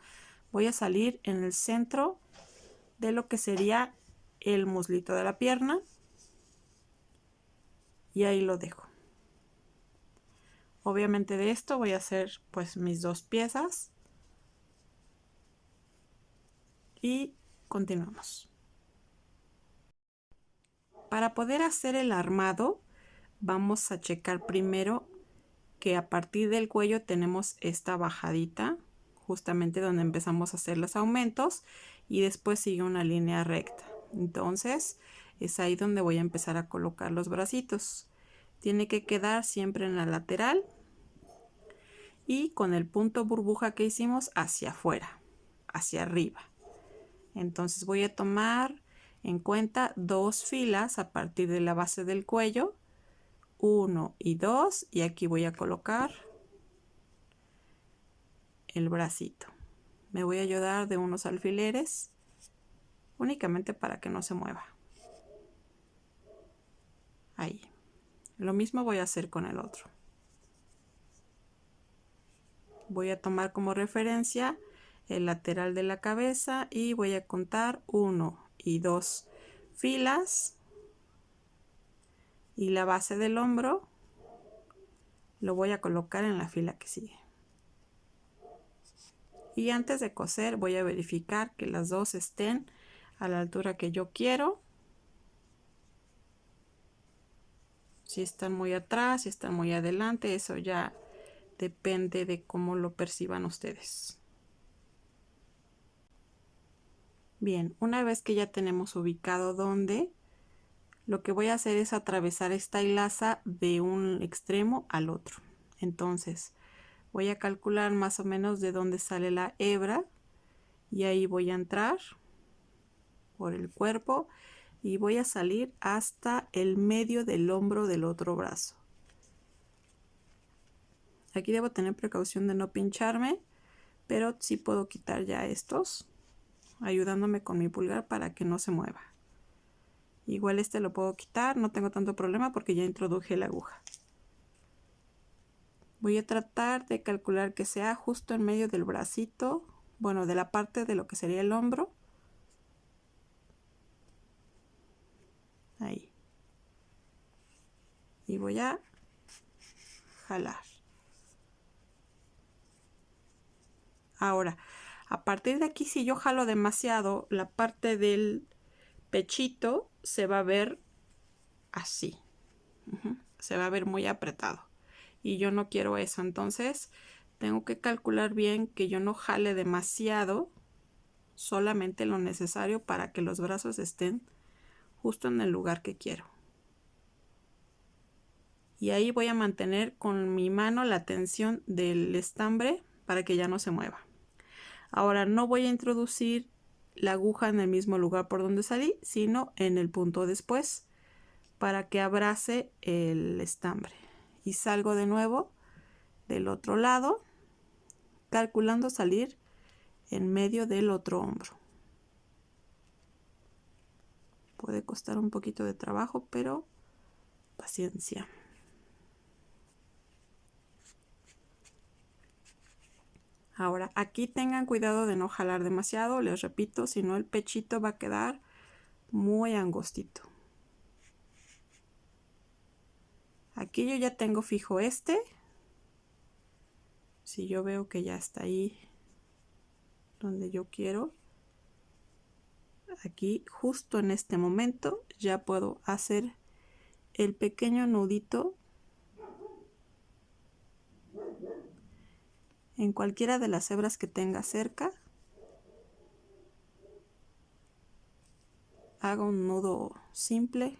Voy a salir en el centro de lo que sería el muslito de la pierna. Y ahí lo dejo. Obviamente de esto voy a hacer pues mis 2 piezas. Y continuamos. Para poder hacer el armado, vamos a checar primero que a partir del cuello tenemos esta bajadita, justamente donde empezamos a hacer los aumentos, y después sigue una línea recta. Entonces es ahí donde voy a empezar a colocar los bracitos. Tiene que quedar siempre en la lateral y con el punto burbuja que hicimos hacia afuera, hacia arriba. Entonces voy a tomar en cuenta 2 filas a partir de la base del cuello, 1 y 2, y aquí voy a colocar el bracito. Me voy a ayudar de unos alfileres únicamente para que no se mueva. Ahí. Lo mismo voy a hacer con el otro. Voy a tomar como referencia el lateral de la cabeza y voy a contar 1 y 2 filas, y la base del hombro lo voy a colocar en la fila que sigue. Y antes de coser voy a verificar que las dos estén a la altura que yo quiero. Si están muy atrás, si están muy adelante, eso ya depende de cómo lo perciban ustedes. Bien, una vez que ya tenemos ubicado dónde, lo que voy a hacer es atravesar esta hilaza de un extremo al otro. Entonces voy a calcular más o menos de dónde sale la hebra y ahí voy a entrar por el cuerpo y voy a salir hasta el medio del hombro del otro brazo. Aquí debo tener precaución de no pincharme, pero sí puedo quitar ya estos, ayudándome con mi pulgar para que no se mueva. Igual este lo puedo quitar, no tengo tanto problema porque ya introduje la aguja. Voy a tratar de calcular que sea justo en medio del bracito, bueno, de la parte de lo que sería el hombro. Ahí. Y voy a jalar. Ahora, a partir de aquí, si yo jalo demasiado, la parte del pechito se va a ver así. Se va a ver muy apretado. Y yo no quiero eso. Entonces, tengo que calcular bien que yo no jale demasiado, solamente lo necesario para que los brazos estén justo en el lugar que quiero. Y ahí voy a mantener con mi mano la tensión del estambre para que ya no se mueva. Ahora no voy a introducir la aguja en el mismo lugar por donde salí, sino en el punto después para que abrace el estambre. Y salgo de nuevo del otro lado, calculando salir en medio del otro hombro. Puede costar un poquito de trabajo, pero paciencia. Ahora, aquí tengan cuidado de no jalar demasiado, les repito, si no el pechito va a quedar muy angostito. Aquí yo ya tengo fijo este. Si yo veo que ya está ahí donde yo quiero, aquí justo en este momento ya puedo hacer el pequeño nudito en cualquiera de las hebras que tenga cerca. Hago un nudo simple.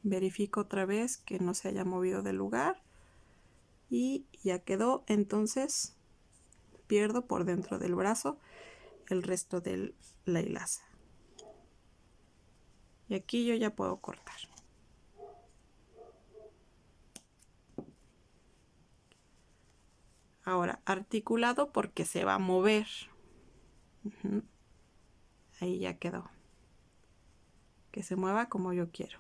Verifico otra vez que no se haya movido del lugar y ya quedó. Entonces pierdo por dentro del brazo el resto de la hilaza. Y aquí yo ya puedo cortar. Ahora, articulado porque se va a mover. Ahí ya quedó. Que se mueva como yo quiero.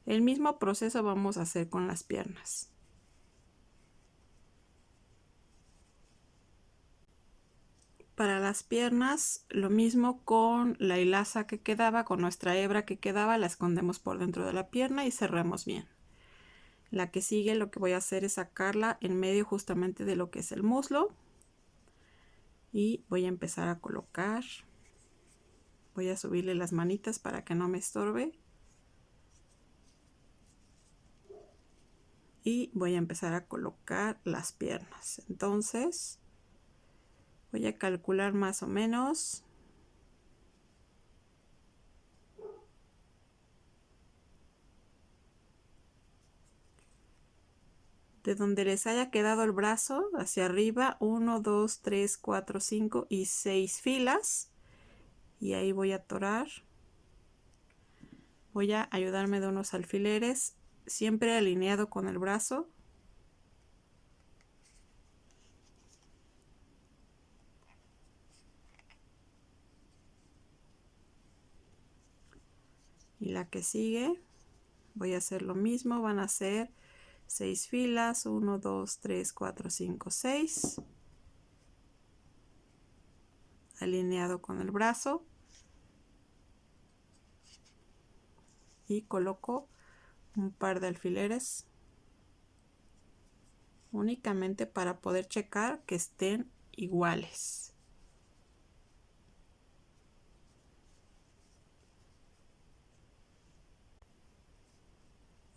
El mismo proceso vamos a hacer con las piernas. Para las piernas, lo mismo con la hilaza que quedaba, con nuestra hebra que quedaba, la escondemos por dentro de la pierna y cerramos bien. La que sigue, lo que voy a hacer es sacarla en medio justamente de lo que es el muslo. Y voy a empezar a colocar. Voy a subirle las manitas para que no me estorbe. Y voy a empezar a colocar las piernas. Entonces voy a calcular más o menos de donde les haya quedado el brazo hacia arriba, 1, 2, 3, 4, 5 y 6 filas. Y ahí voy a atorar. Voy a ayudarme de unos alfileres, siempre alineado con el brazo. Y la que sigue voy a hacer lo mismo, van a ser 6 filas, 1, 2, 3, 4, 5, 6, alineado con el brazo, y coloco un par de alfileres únicamente para poder checar que estén iguales.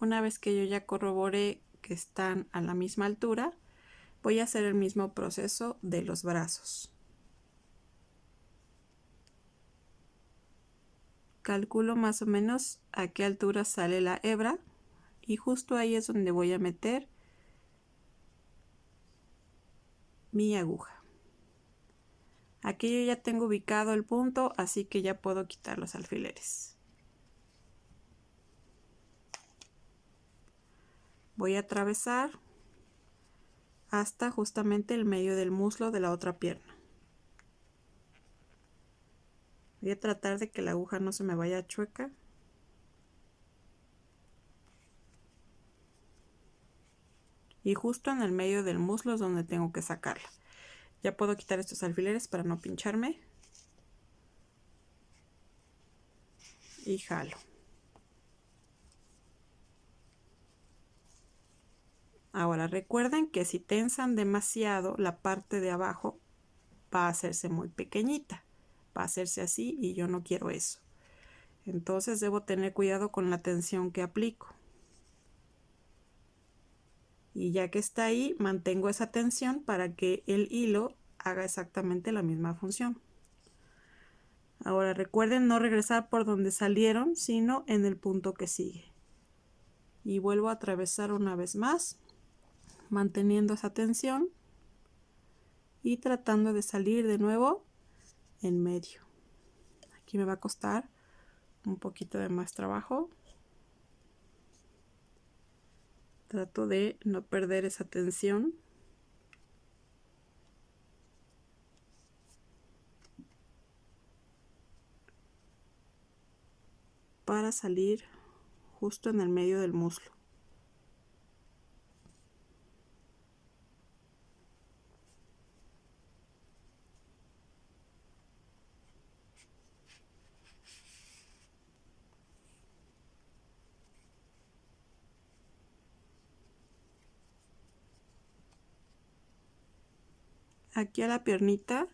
Una vez que yo ya corroboré que están a la misma altura, voy a hacer el mismo proceso de los brazos. Calculo más o menos a qué altura sale la hebra y justo ahí es donde voy a meter mi aguja. Aquí yo ya tengo ubicado el punto, así que ya puedo quitar los alfileres. Voy a atravesar hasta justamente el medio del muslo de la otra pierna. Voy a tratar de que la aguja no se me vaya chueca. Y justo en el medio del muslo es donde tengo que sacarla. Ya puedo quitar estos alfileres para no pincharme. Y jalo. Ahora recuerden que si tensan demasiado, la parte de abajo va a hacerse muy pequeñita. Va a hacerse así y yo no quiero eso. Entonces debo tener cuidado con la tensión que aplico. Y ya que está ahí, mantengo esa tensión para que el hilo haga exactamente la misma función. Ahora recuerden no regresar por donde salieron, sino en el punto que sigue. Y vuelvo a atravesar una vez más, manteniendo esa tensión y tratando de salir de nuevo en medio. Aquí me va a costar un poquito de más trabajo. Trato de no perder esa tensión. Para salir justo en el medio del muslo. Aquí a la piernita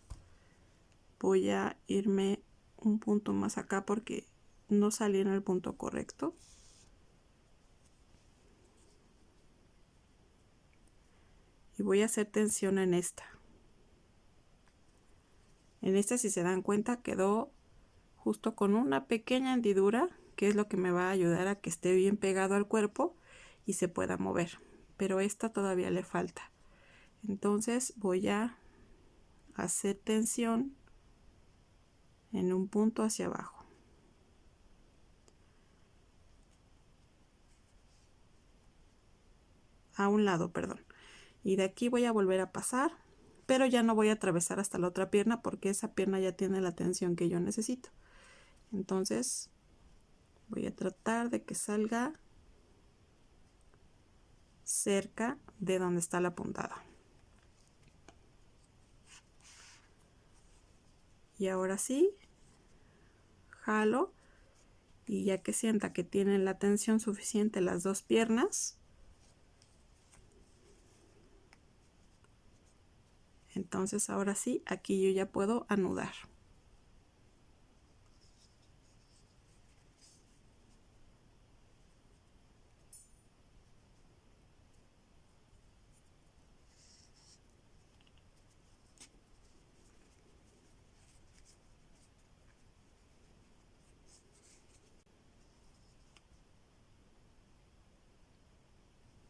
voy a irme un punto más acá porque no salí en el punto correcto. Y voy a hacer tensión en esta. En esta, si se dan cuenta, quedó justo con una pequeña hendidura, que es lo que me va a ayudar a que esté bien pegado al cuerpo y se pueda mover. Pero esta todavía le falta. Entonces voy a hacer tensión en un punto hacia abajo. A un lado, perdón. Y de aquí voy a volver a pasar, pero ya no voy a atravesar hasta la otra pierna porque esa pierna ya tiene la tensión que yo necesito. Entonces voy a tratar de que salga cerca de donde está la puntada. Y ahora sí, jalo, y ya que sienta que tienen la tensión suficiente las dos piernas, entonces ahora sí, aquí yo ya puedo anudar.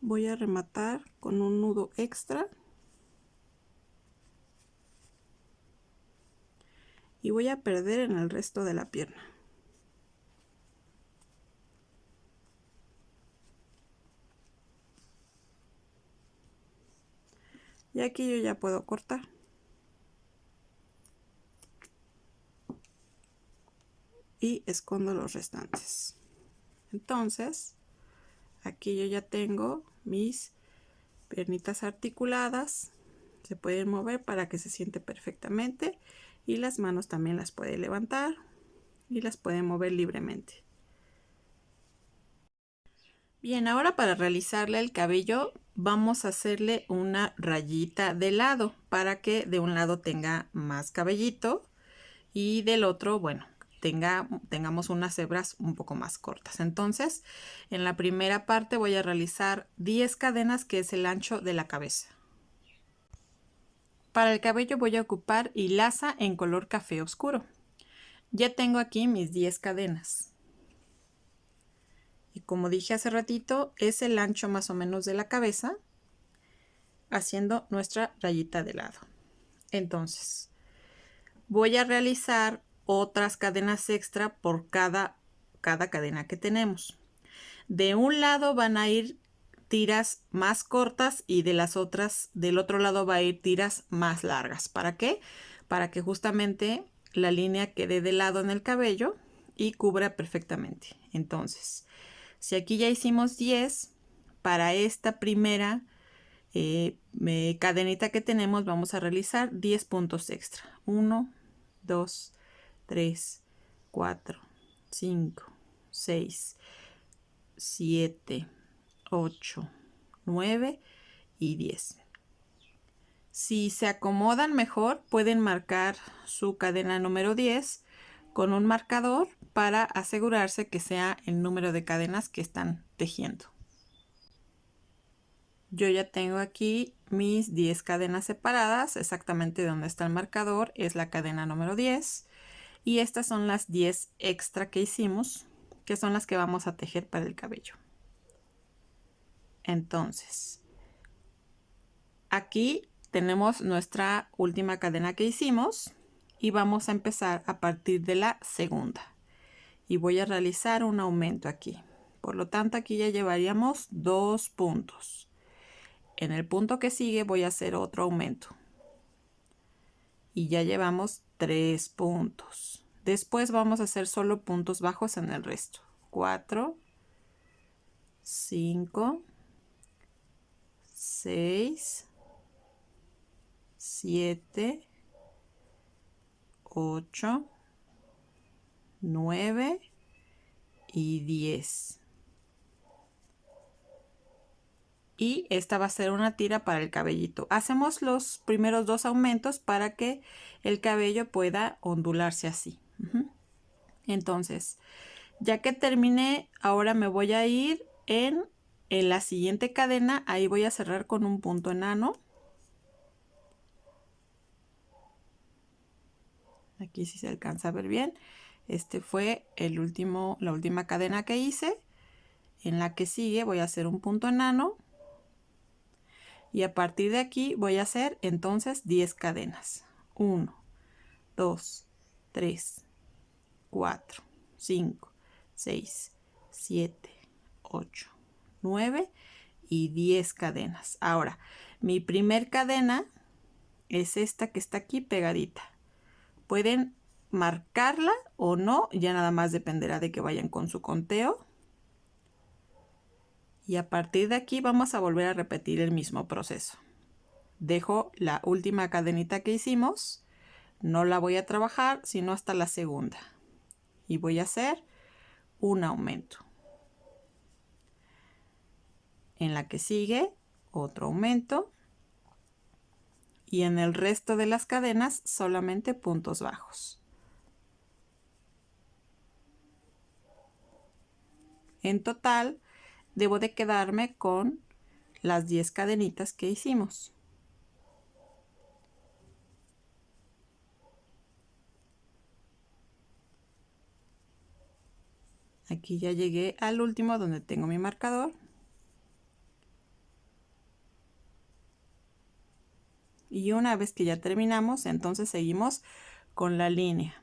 Voy a rematar con un nudo extra y voy a perder en el resto de la pierna. Y aquí yo ya puedo cortar. Y escondo los restantes. Entonces, aquí yo ya tengo mis piernitas articuladas. Se pueden mover para que se siente perfectamente y las manos también las puede levantar y las puede mover libremente. Bien, ahora para realizarle el cabello vamos a hacerle una rayita de lado para que de un lado tenga más cabellito y del otro, bueno, tengamos unas hebras un poco más cortas. Entonces, en la primera parte voy a realizar 10 cadenas, que es el ancho de la cabeza. Para el cabello voy a ocupar hilaza en color café oscuro. Ya tengo aquí mis 10 cadenas. Y como dije hace ratito, es el ancho más o menos de la cabeza, haciendo nuestra rayita de lado. Entonces, voy a realizar otras cadenas extra por cada cadena que tenemos. De un lado van a ir tiras más cortas y del otro lado va a ir tiras más largas. ¿Para qué? Para que justamente la línea quede de lado en el cabello y cubra perfectamente. Entonces, si aquí ya hicimos 10, para esta primera cadenita que tenemos vamos a realizar 10 puntos extra. 1, 2, 3, 4, 5, 6, 7, 8, 9 y 10. Si se acomodan mejor, pueden marcar su cadena número 10 con un marcador para asegurarse que sea el número de cadenas que están tejiendo. Yo ya tengo aquí mis 10 cadenas separadas, exactamente donde está el marcador es la cadena número 10 y estas son las 10 extra que hicimos, que son las que vamos a tejer para el cabello. Entonces, aquí tenemos nuestra última cadena que hicimos y vamos a empezar a partir de la segunda. Y voy a realizar un aumento aquí. Por lo tanto, aquí ya llevaríamos 2 puntos. En el punto que sigue voy a hacer otro aumento. Y ya llevamos 3 puntos. Después vamos a hacer solo puntos bajos en el resto. 4, 5, 6, 7, 8, 9 y 10. Y esta va a ser una tira para el cabellito. Hacemos los primeros 2 aumentos para que el cabello pueda ondularse así. Entonces, ya que terminé, ahora me voy a ir en la siguiente cadena. Ahí voy a cerrar con un punto enano. Aquí sí se alcanza a ver bien. Este fue la última cadena que hice. En la que sigue voy a hacer un punto enano. Y a partir de aquí voy a hacer entonces 10 cadenas. 1, 2, 3, 4, 5, 6, 7, 8, 9 y 10 cadenas. Ahora, mi primer cadena es esta que está aquí pegadita. Pueden marcarla o no, ya nada más dependerá de que vayan con su conteo. Y a partir de aquí vamos a volver a repetir el mismo proceso. Dejo la última cadenita que hicimos, no la voy a trabajar sino hasta la segunda. Y voy a hacer un aumento. En la que sigue, otro aumento. Y en el resto de las cadenas solamente puntos bajos. En total, debo de quedarme con las 10 cadenitas que hicimos. Aquí ya llegué al último donde tengo mi marcador. Y una vez que ya terminamos, entonces seguimos con la línea.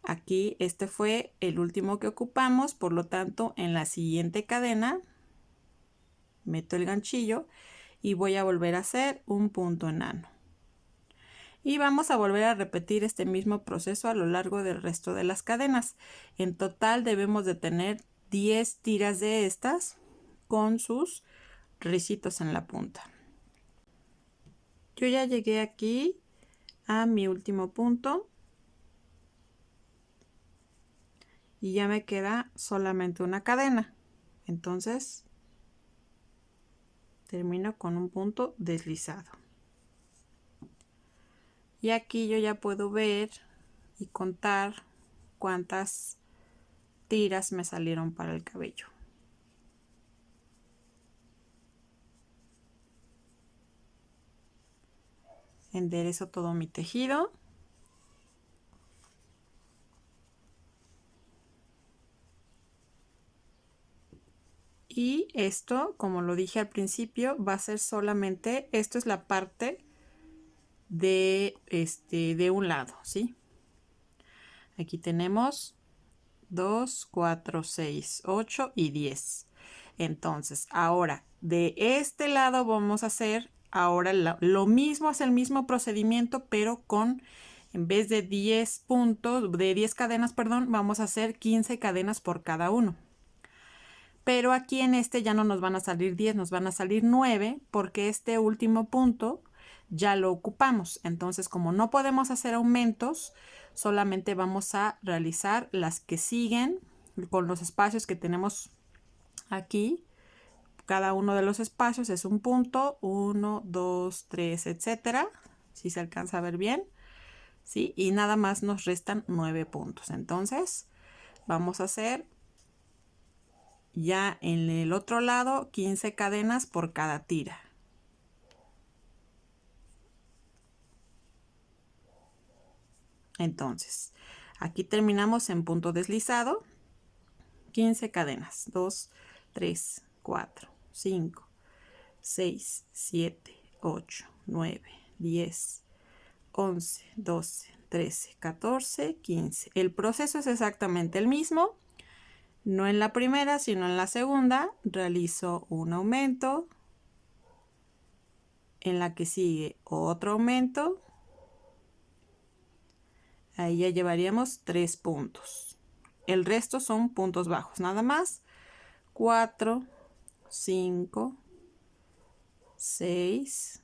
Aquí este fue el último que ocupamos, por lo tanto en la siguiente cadena meto el ganchillo y voy a volver a hacer un punto enano. Y vamos a volver a repetir este mismo proceso a lo largo del resto de las cadenas. En total debemos de tener 10 tiras de estas con sus ricitos en la punta. Yo ya llegué aquí a mi último punto y ya me queda solamente una cadena. Entonces termino con un punto deslizado. Y aquí yo ya puedo ver y contar cuántas tiras me salieron para el cabello. Enderezo todo mi tejido. Y esto, como lo dije al principio, va a ser solamente, esto es la parte de un lado, ¿sí? Aquí tenemos 2, 4, 6, 8 y 10. Entonces, ahora de este lado vamos a hacer ahora lo mismo, es el mismo procedimiento, pero con, en vez de 10 puntos, de 10 cadenas, perdón, vamos a hacer 15 cadenas por cada uno. Pero aquí en este ya no nos van a salir 10, nos van a salir 9, porque este último punto ya lo ocupamos. Entonces, como no podemos hacer aumentos, solamente vamos a realizar las que siguen con los espacios que tenemos aquí. Cada uno de los espacios es un punto, 1, 2, 3, etcétera. Si se alcanza a ver bien, ¿sí? Y nada más nos restan 9 puntos. Entonces, vamos a hacer ya en el otro lado 15 cadenas por cada tira. Entonces, aquí terminamos en punto deslizado, 15 cadenas, 2, 3, 4, 5, 6, 7, 8, 9, 10, 11, 12, 13, 14, 15. El proceso es exactamente el mismo, no en la primera, sino en la segunda. Realizo un aumento, en la que sigue otro aumento. Ahí ya llevaríamos 3 puntos. El resto son puntos bajos, nada más. 4, 5, 6,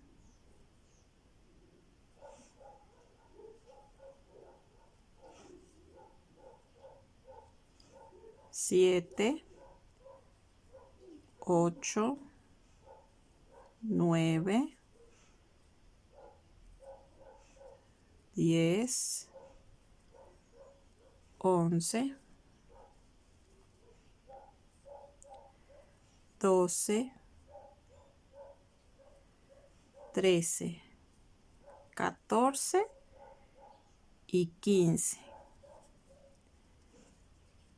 7, 8, 9, 10, 11, 12, 13, 14 y 15.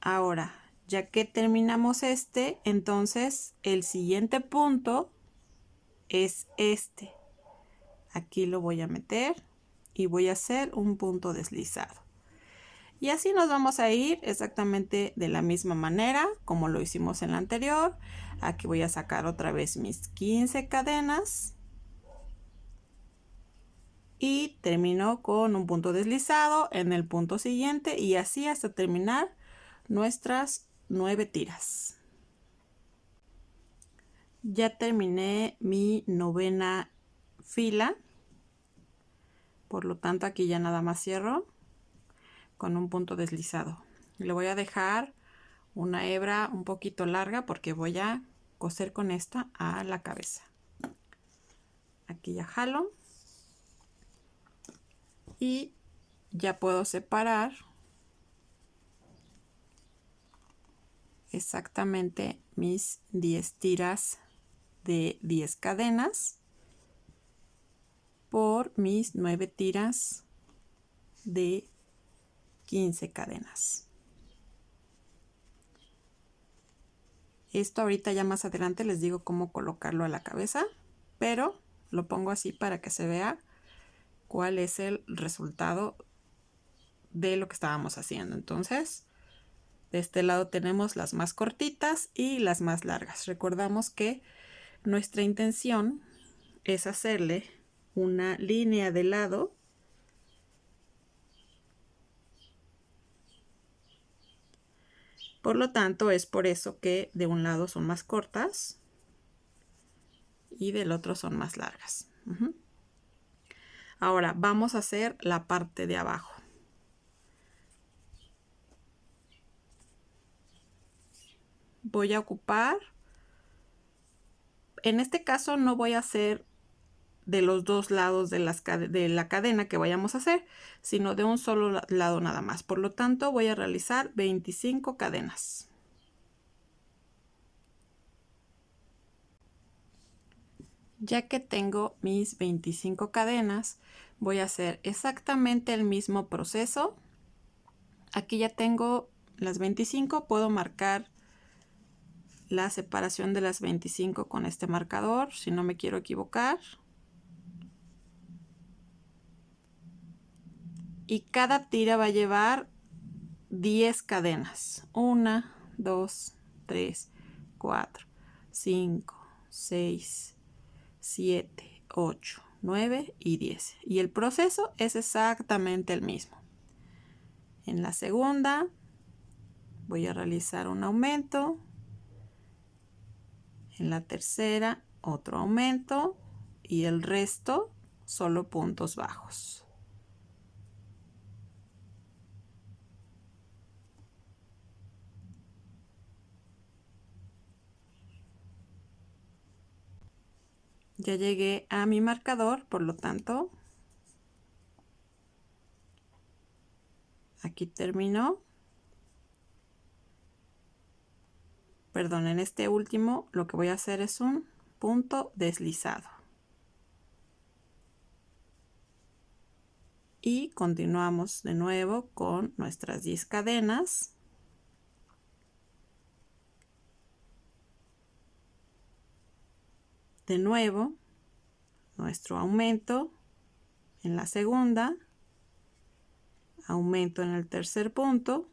Ahora, ya que terminamos este, entonces el siguiente punto es este. Aquí lo voy a meter y voy a hacer un punto deslizado. Y así nos vamos a ir exactamente de la misma manera como lo hicimos en la anterior. Aquí voy a sacar otra vez mis 15 cadenas. Y termino con un punto deslizado en el punto siguiente y así hasta terminar nuestras 9 tiras. Ya terminé mi novena fila, por lo tanto aquí ya nada más cierro con un punto deslizado. Le voy a dejar una hebra un poquito larga porque voy a coser con esta a la cabeza. Aquí ya jalo y ya puedo separar exactamente mis 10 tiras de 10 cadenas por mis 9 tiras de 15 cadenas. Esto ahorita ya más adelante les digo cómo colocarlo a la cabeza, pero lo pongo así para que se vea cuál es el resultado de lo que estábamos haciendo. Entonces, de este lado tenemos las más cortitas y las más largas. Recordamos que nuestra intención es hacerle una línea de lado Por lo tanto, es por eso que de un lado son más cortas y del otro son más largas. Ahora vamos a hacer la parte de abajo. Voy a ocupar, en este caso no voy a hacer de los dos lados de la cadena que vayamos a hacer, sino de un solo lado nada más. Por lo tanto, voy a realizar 25 cadenas. Ya que tengo mis 25 cadenas, voy a hacer exactamente el mismo proceso. Aquí ya tengo las 25, puedo marcar la separación de las 25 con este marcador, si no me quiero equivocar. Y cada tira va a llevar 10 cadenas. 1, 2, 3, 4, 5, 6, 7, 8, 9 y 10. Y el proceso es exactamente el mismo. En la segunda voy a realizar un aumento. En la tercera otro aumento. Y el resto solo puntos bajos. Ya llegué a mi marcador, por lo tanto, aquí terminó. Perdón, en este último lo que voy a hacer es un punto deslizado. Y continuamos de nuevo con nuestras 10 cadenas. De nuevo, nuestro aumento en la segunda, aumento en el tercer punto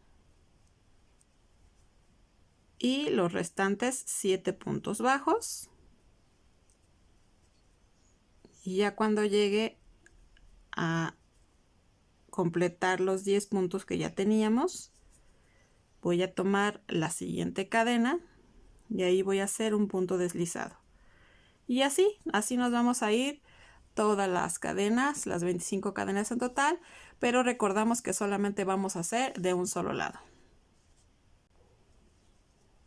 y los restantes 7 puntos bajos. Y ya cuando llegue a completar los 10 puntos que ya teníamos, voy a tomar la siguiente cadena y ahí voy a hacer un punto deslizado. Y así nos vamos a ir todas las cadenas, las 25 cadenas en total, pero recordamos que solamente vamos a hacer de un solo lado.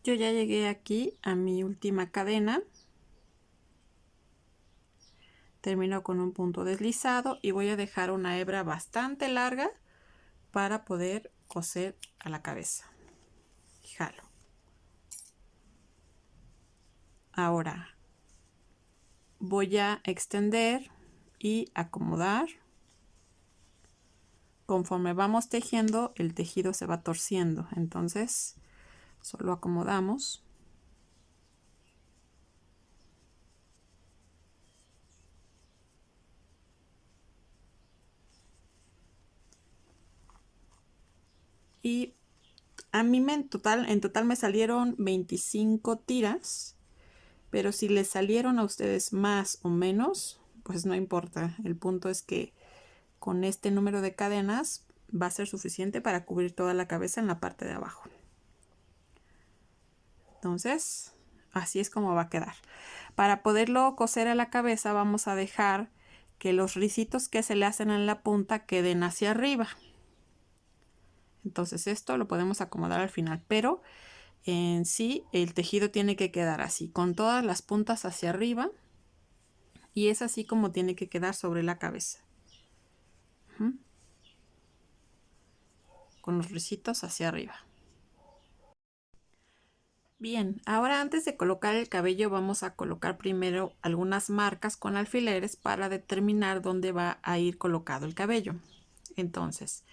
Yo ya llegué aquí a mi última cadena. Termino con un punto deslizado y voy a dejar una hebra bastante larga para poder coser a la cabeza. Jalo. Ahora voy a extender y acomodar. Conforme vamos tejiendo, el tejido se va torciendo, entonces solo acomodamos. Y a mí en total me salieron 25 tiras, pero si les salieron a ustedes más o menos, pues no importa. El punto es que con este número de cadenas va a ser suficiente para cubrir toda la cabeza en la parte de abajo. Entonces, así es como va a quedar. Para poderlo coser a la cabeza vamos a dejar que los ricitos que se le hacen en la punta queden hacia arriba. Entonces esto lo podemos acomodar al final, pero en sí el tejido tiene que quedar así, con todas las puntas hacia arriba, y es así como tiene que quedar sobre la cabeza. Con los ricitos hacia arriba. Bien, ahora antes de colocar el cabello vamos a colocar primero algunas marcas con alfileres para determinar dónde va a ir colocado el cabello. Entonces,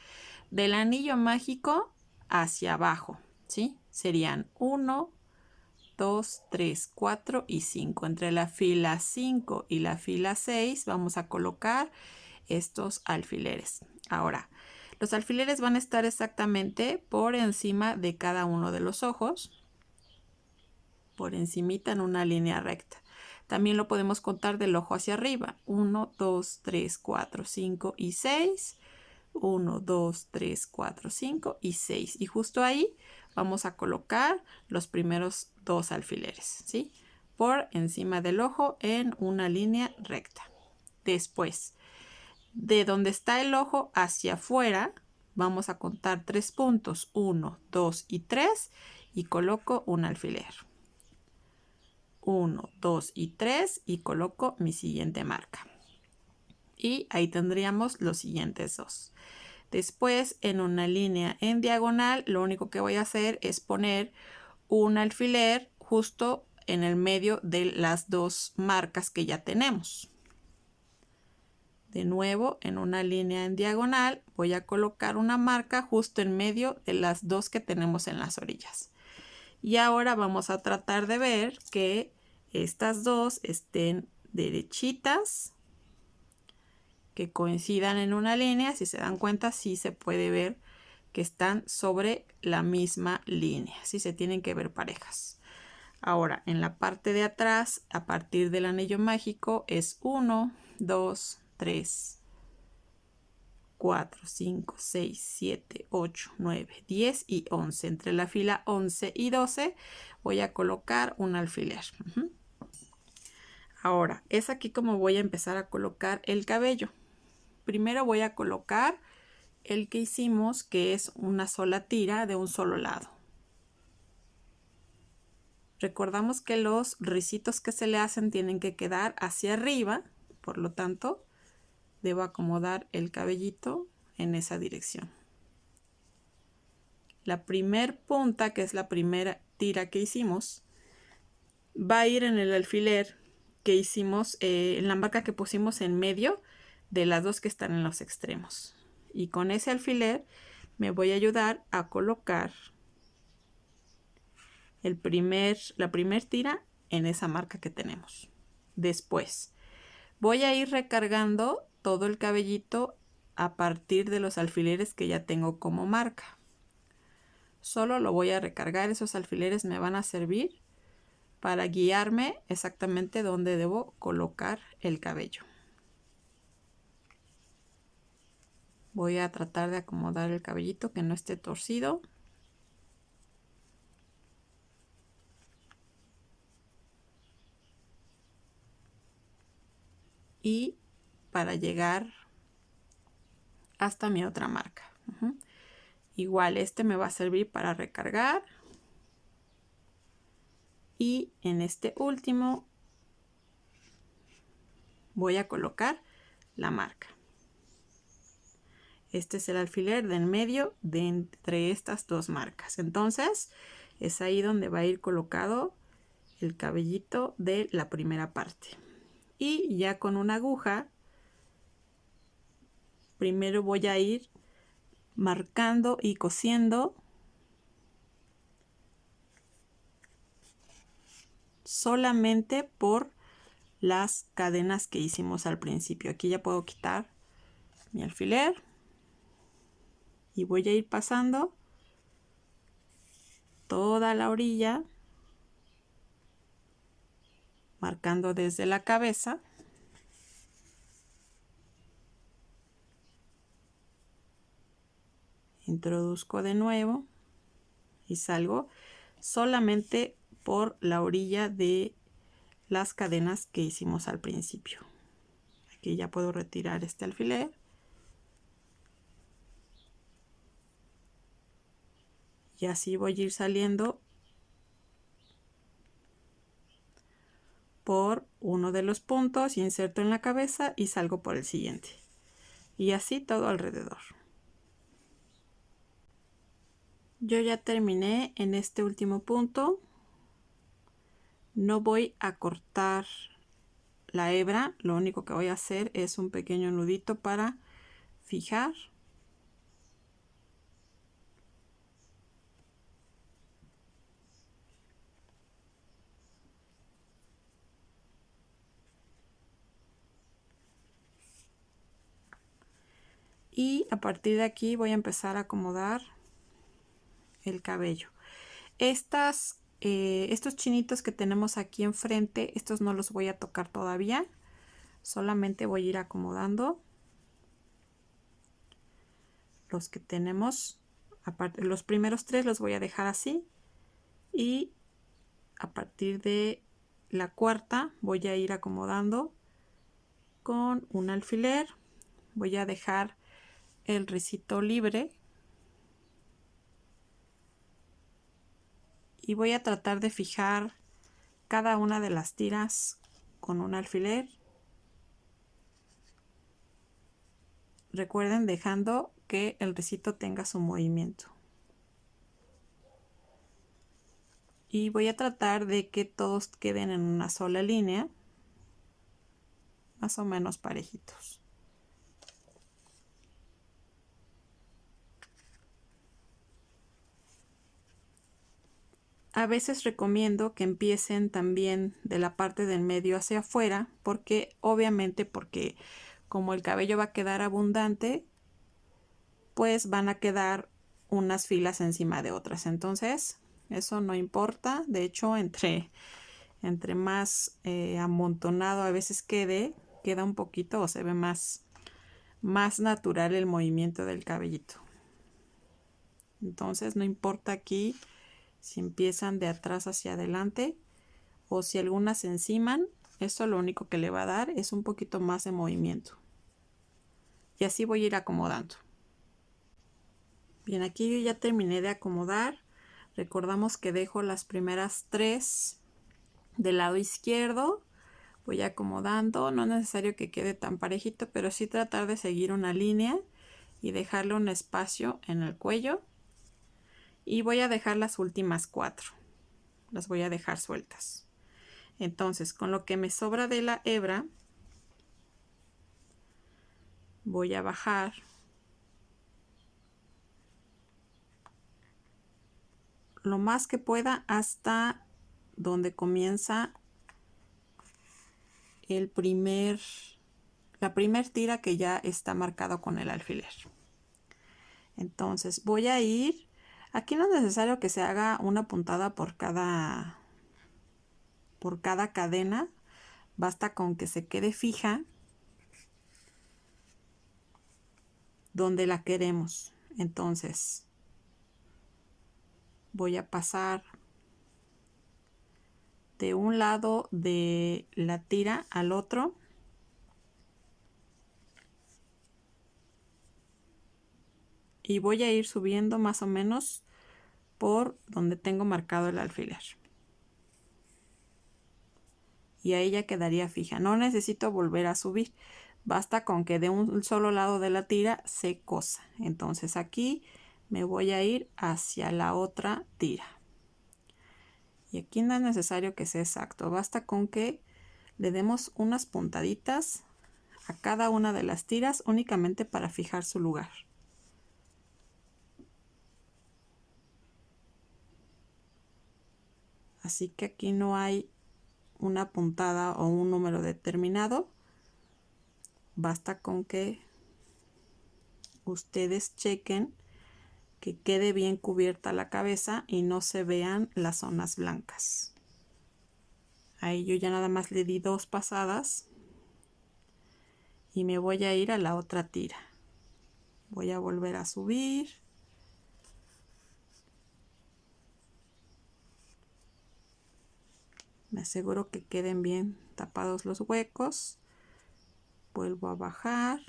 del anillo mágico hacia abajo, ¿sí? Serían 1, 2, 3, 4 y 5. Entre la fila 5 y la fila 6 vamos a colocar estos alfileres. Ahora, los alfileres van a estar exactamente por encima de cada uno de los ojos, por encimita en una línea recta. También lo podemos contar del ojo hacia arriba. 1, 2, 3, 4, 5 y 6. 1, 2, 3, 4, 5 y 6. Y justo ahí vamos a colocar los primeros 2 alfileres, ¿sí? Por encima del ojo en una línea recta. Después, de donde está el ojo hacia afuera, vamos a contar 3 puntos, 1, 2 y 3, y coloco un alfiler. 1, 2 y 3 y coloco mi siguiente marca. Y ahí tendríamos los siguientes 2. Después, en una línea en diagonal, lo único que voy a hacer es poner un alfiler justo en el medio de las 2 marcas que ya tenemos. De nuevo, en una línea en diagonal, voy a colocar una marca justo en medio de las 2 que tenemos en las orillas. Y ahora vamos a tratar de ver que estas 2 estén derechitas, que coincidan en una línea. Si se dan cuenta, sí se puede ver que están sobre la misma línea. Sí se tienen que ver parejas. Ahora, en la parte de atrás, a partir del anillo mágico, es 1, 2, 3, 4, 5, 6, 7, 8, 9, 10 y 11. Entre la fila 11 y 12 voy a colocar un alfiler. Ahora, es aquí como voy a empezar a colocar el cabello. Primero voy a colocar el que hicimos, que es una sola tira de un solo lado. Recordamos que los ricitos que se le hacen tienen que quedar hacia arriba, por lo tanto, debo acomodar el cabellito en esa dirección. La primer punta, que es la primera tira que hicimos, va a ir en el alfiler que hicimos, en la marca que pusimos en medio de las 2 que están en los extremos. Y con ese alfiler me voy a ayudar a colocar la primer tira en esa marca que tenemos. Después voy a ir recargando todo el cabellito a partir de los alfileres que ya tengo como marca. Solo lo voy a recargar, esos alfileres me van a servir para guiarme exactamente dónde debo colocar el cabello. Voy a tratar de acomodar el cabellito que no esté torcido. Y para llegar hasta mi otra marca. Igual este me va a servir para recargar. Y en este último voy a colocar la marca. Este es el alfiler de en medio de entre estas 2 marcas. Entonces es ahí donde va a ir colocado el cabellito de la primera parte. Y ya con una aguja, primero voy a ir marcando y cosiendo solamente por las cadenas que hicimos al principio. Aquí ya puedo quitar mi alfiler y voy a ir pasando toda la orilla, marcando desde la cabeza. Introduzco de nuevo y salgo solamente por la orilla de las cadenas que hicimos al principio. Aquí ya puedo retirar este alfiler. Y así voy a ir saliendo por uno de los puntos, inserto en la cabeza y salgo por el siguiente. Y así todo alrededor. Yo ya terminé en este último punto. No voy a cortar la hebra, lo único que voy a hacer es un pequeño nudito para fijar. Y a partir de aquí voy a empezar a acomodar el cabello. Estos chinitos que tenemos aquí enfrente, estos no los voy a tocar todavía. Solamente voy a ir acomodando los que tenemos Aparte, los primeros 3 los voy a dejar así y a partir de la cuarta voy a ir acomodando con un alfiler. Voy a dejar el ricito libre y voy a tratar de fijar cada una de las tiras con un alfiler. Recuerden, dejando que el ricito tenga su movimiento. Y voy a tratar de que todos queden en una sola línea, más o menos parejitos. A veces recomiendo que empiecen también de la parte del medio hacia afuera, porque como el cabello va a quedar abundante, pues van a quedar unas filas encima de otras. Entonces, eso no importa. De hecho, entre más amontonado a veces queda un poquito o se ve más natural el movimiento del cabellito. Entonces, no importa aquí si empiezan de atrás hacia adelante o si algunas se enciman, eso lo único que le va a dar es un poquito más de movimiento. Y así voy a ir acomodando. Bien, aquí yo ya terminé de acomodar. Recordamos que dejo las primeras 3 del lado izquierdo. Voy acomodando, no es necesario que quede tan parejito, pero sí tratar de seguir una línea y dejarle un espacio en el cuello. Y voy a dejar las últimas 4. Las voy a dejar sueltas. Entonces, con lo que me sobra de la hebra, voy a bajar lo más que pueda hasta donde comienza la primer tira que ya está marcado con el alfiler. Entonces voy a ir, aquí no es necesario que se haga una puntada por cada cadena, basta con que se quede fija donde la queremos. Entonces voy a pasar de un lado de la tira al otro y voy a ir subiendo más o menos por donde tengo marcado el alfiler. Y ahí ya quedaría fija. No necesito volver a subir. Basta con que de un solo lado de la tira se cosa. Entonces aquí me voy a ir hacia la otra tira. Y aquí no es necesario que sea exacto. Basta con que le demos unas puntaditas a cada una de las tiras únicamente para fijar su lugar. Así que aquí no hay una puntada o un número determinado. Basta con que ustedes chequen que quede bien cubierta la cabeza y no se vean las zonas blancas. Ahí yo ya nada más le di 2 pasadas y me voy a ir a la otra tira. Voy a volver a subir. Me aseguro que queden bien tapados los huecos. Vuelvo a bajar,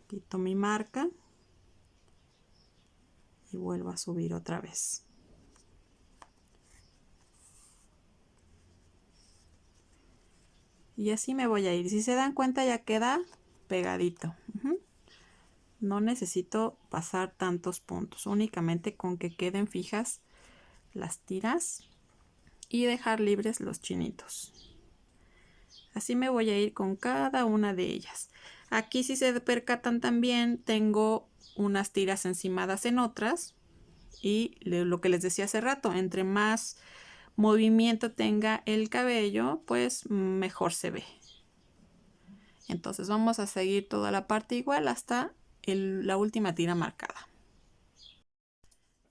quito mi marca y vuelvo a subir otra vez. Y así me voy a ir. Si se dan cuenta, ya queda pegadito. No necesito pasar tantos puntos, únicamente con que queden fijas las tiras y dejar libres los chinitos. Así me voy a ir con cada una de ellas. Aquí, si se percatan, también tengo unas tiras encimadas en otras, y lo que les decía hace rato, entre más movimiento tenga el cabello, pues mejor se ve. Entonces vamos a seguir toda la parte igual hasta la última tira marcada.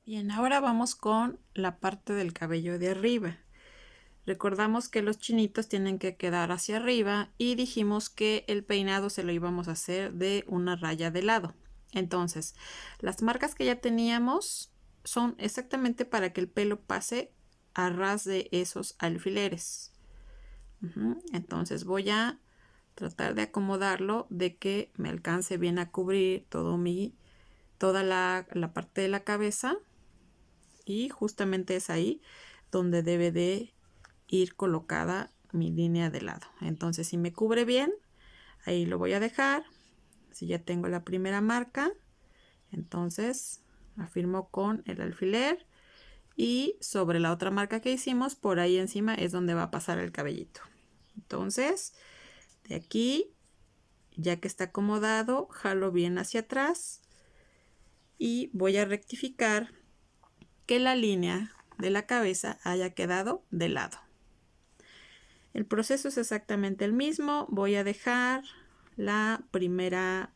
Bien, ahora vamos con la parte del cabello de arriba. Recordamos que los chinitos tienen que quedar hacia arriba y dijimos que el peinado se lo íbamos a hacer de una raya de lado. Entonces, las marcas que ya teníamos son exactamente para que el pelo pase a ras de esos alfileres. Entonces voy a tratar de acomodarlo de que me alcance bien a cubrir toda la parte de la cabeza, y justamente es ahí donde debe de ir colocada mi línea de lado. Entonces, si me cubre bien, ahí lo voy a dejar. Si ya tengo la primera marca, entonces afirmo con el alfiler, y sobre la otra marca que hicimos, por ahí encima es donde va a pasar el cabellito. Entonces, de aquí, ya que está acomodado, jalo bien hacia atrás y voy a rectificar que la línea de la cabeza haya quedado de lado. El proceso es exactamente el mismo. Voy a dejar la primera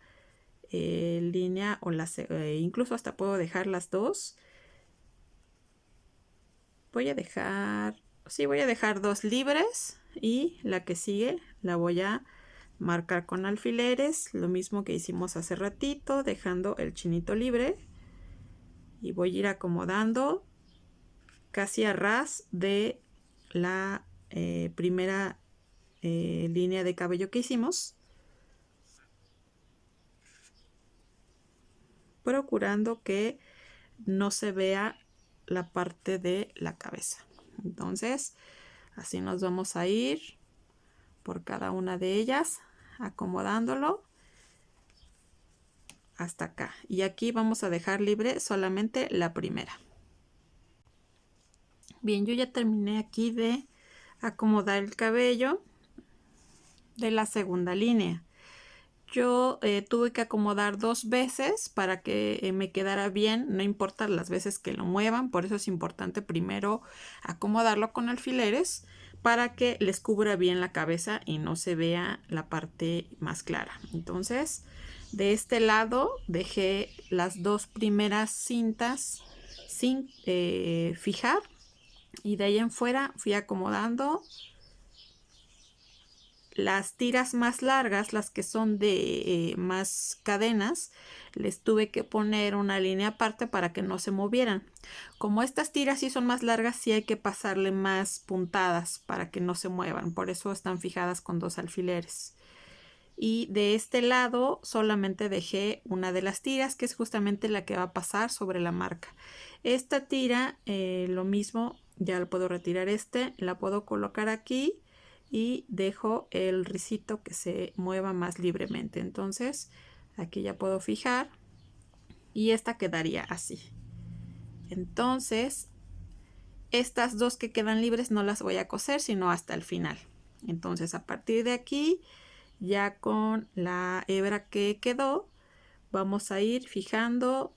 línea, o incluso hasta puedo dejar las dos. Voy a dejar dos libres, y la que sigue la voy a marcar con alfileres, lo mismo que hicimos hace ratito, dejando el chinito libre, y voy a ir acomodando casi a ras de la primera línea de cabello que hicimos, procurando que no se vea la parte de la cabeza. Entonces, así nos vamos a ir por cada una de ellas, acomodándolo hasta acá. Y aquí vamos a dejar libre solamente la primera. Bien, yo ya terminé aquí de acomodar el cabello de la segunda línea. Yo tuve que acomodar 2 veces para que me quedara bien, no importa las veces que lo muevan, por eso es importante primero acomodarlo con alfileres para que les cubra bien la cabeza y no se vea la parte más clara. Entonces, de este lado dejé las 2 primeras cintas sin fijar, y de ahí en fuera fui acomodando. Las tiras más largas, las que son de más cadenas, les tuve que poner una línea aparte para que no se movieran. Como estas tiras sí son más largas, sí hay que pasarle más puntadas para que no se muevan. Por eso están fijadas con 2 alfileres. Y de este lado solamente dejé una de las tiras, que es justamente la que va a pasar sobre la marca. Esta tira, lo mismo, ya la puedo retirar, la puedo colocar aquí y dejo el risito que se mueva más libremente. Entonces aquí ya puedo fijar, y esta quedaría así. Entonces estas 2 que quedan libres no las voy a coser sino hasta el final. Entonces a partir de aquí, ya con la hebra que quedó, vamos a ir fijando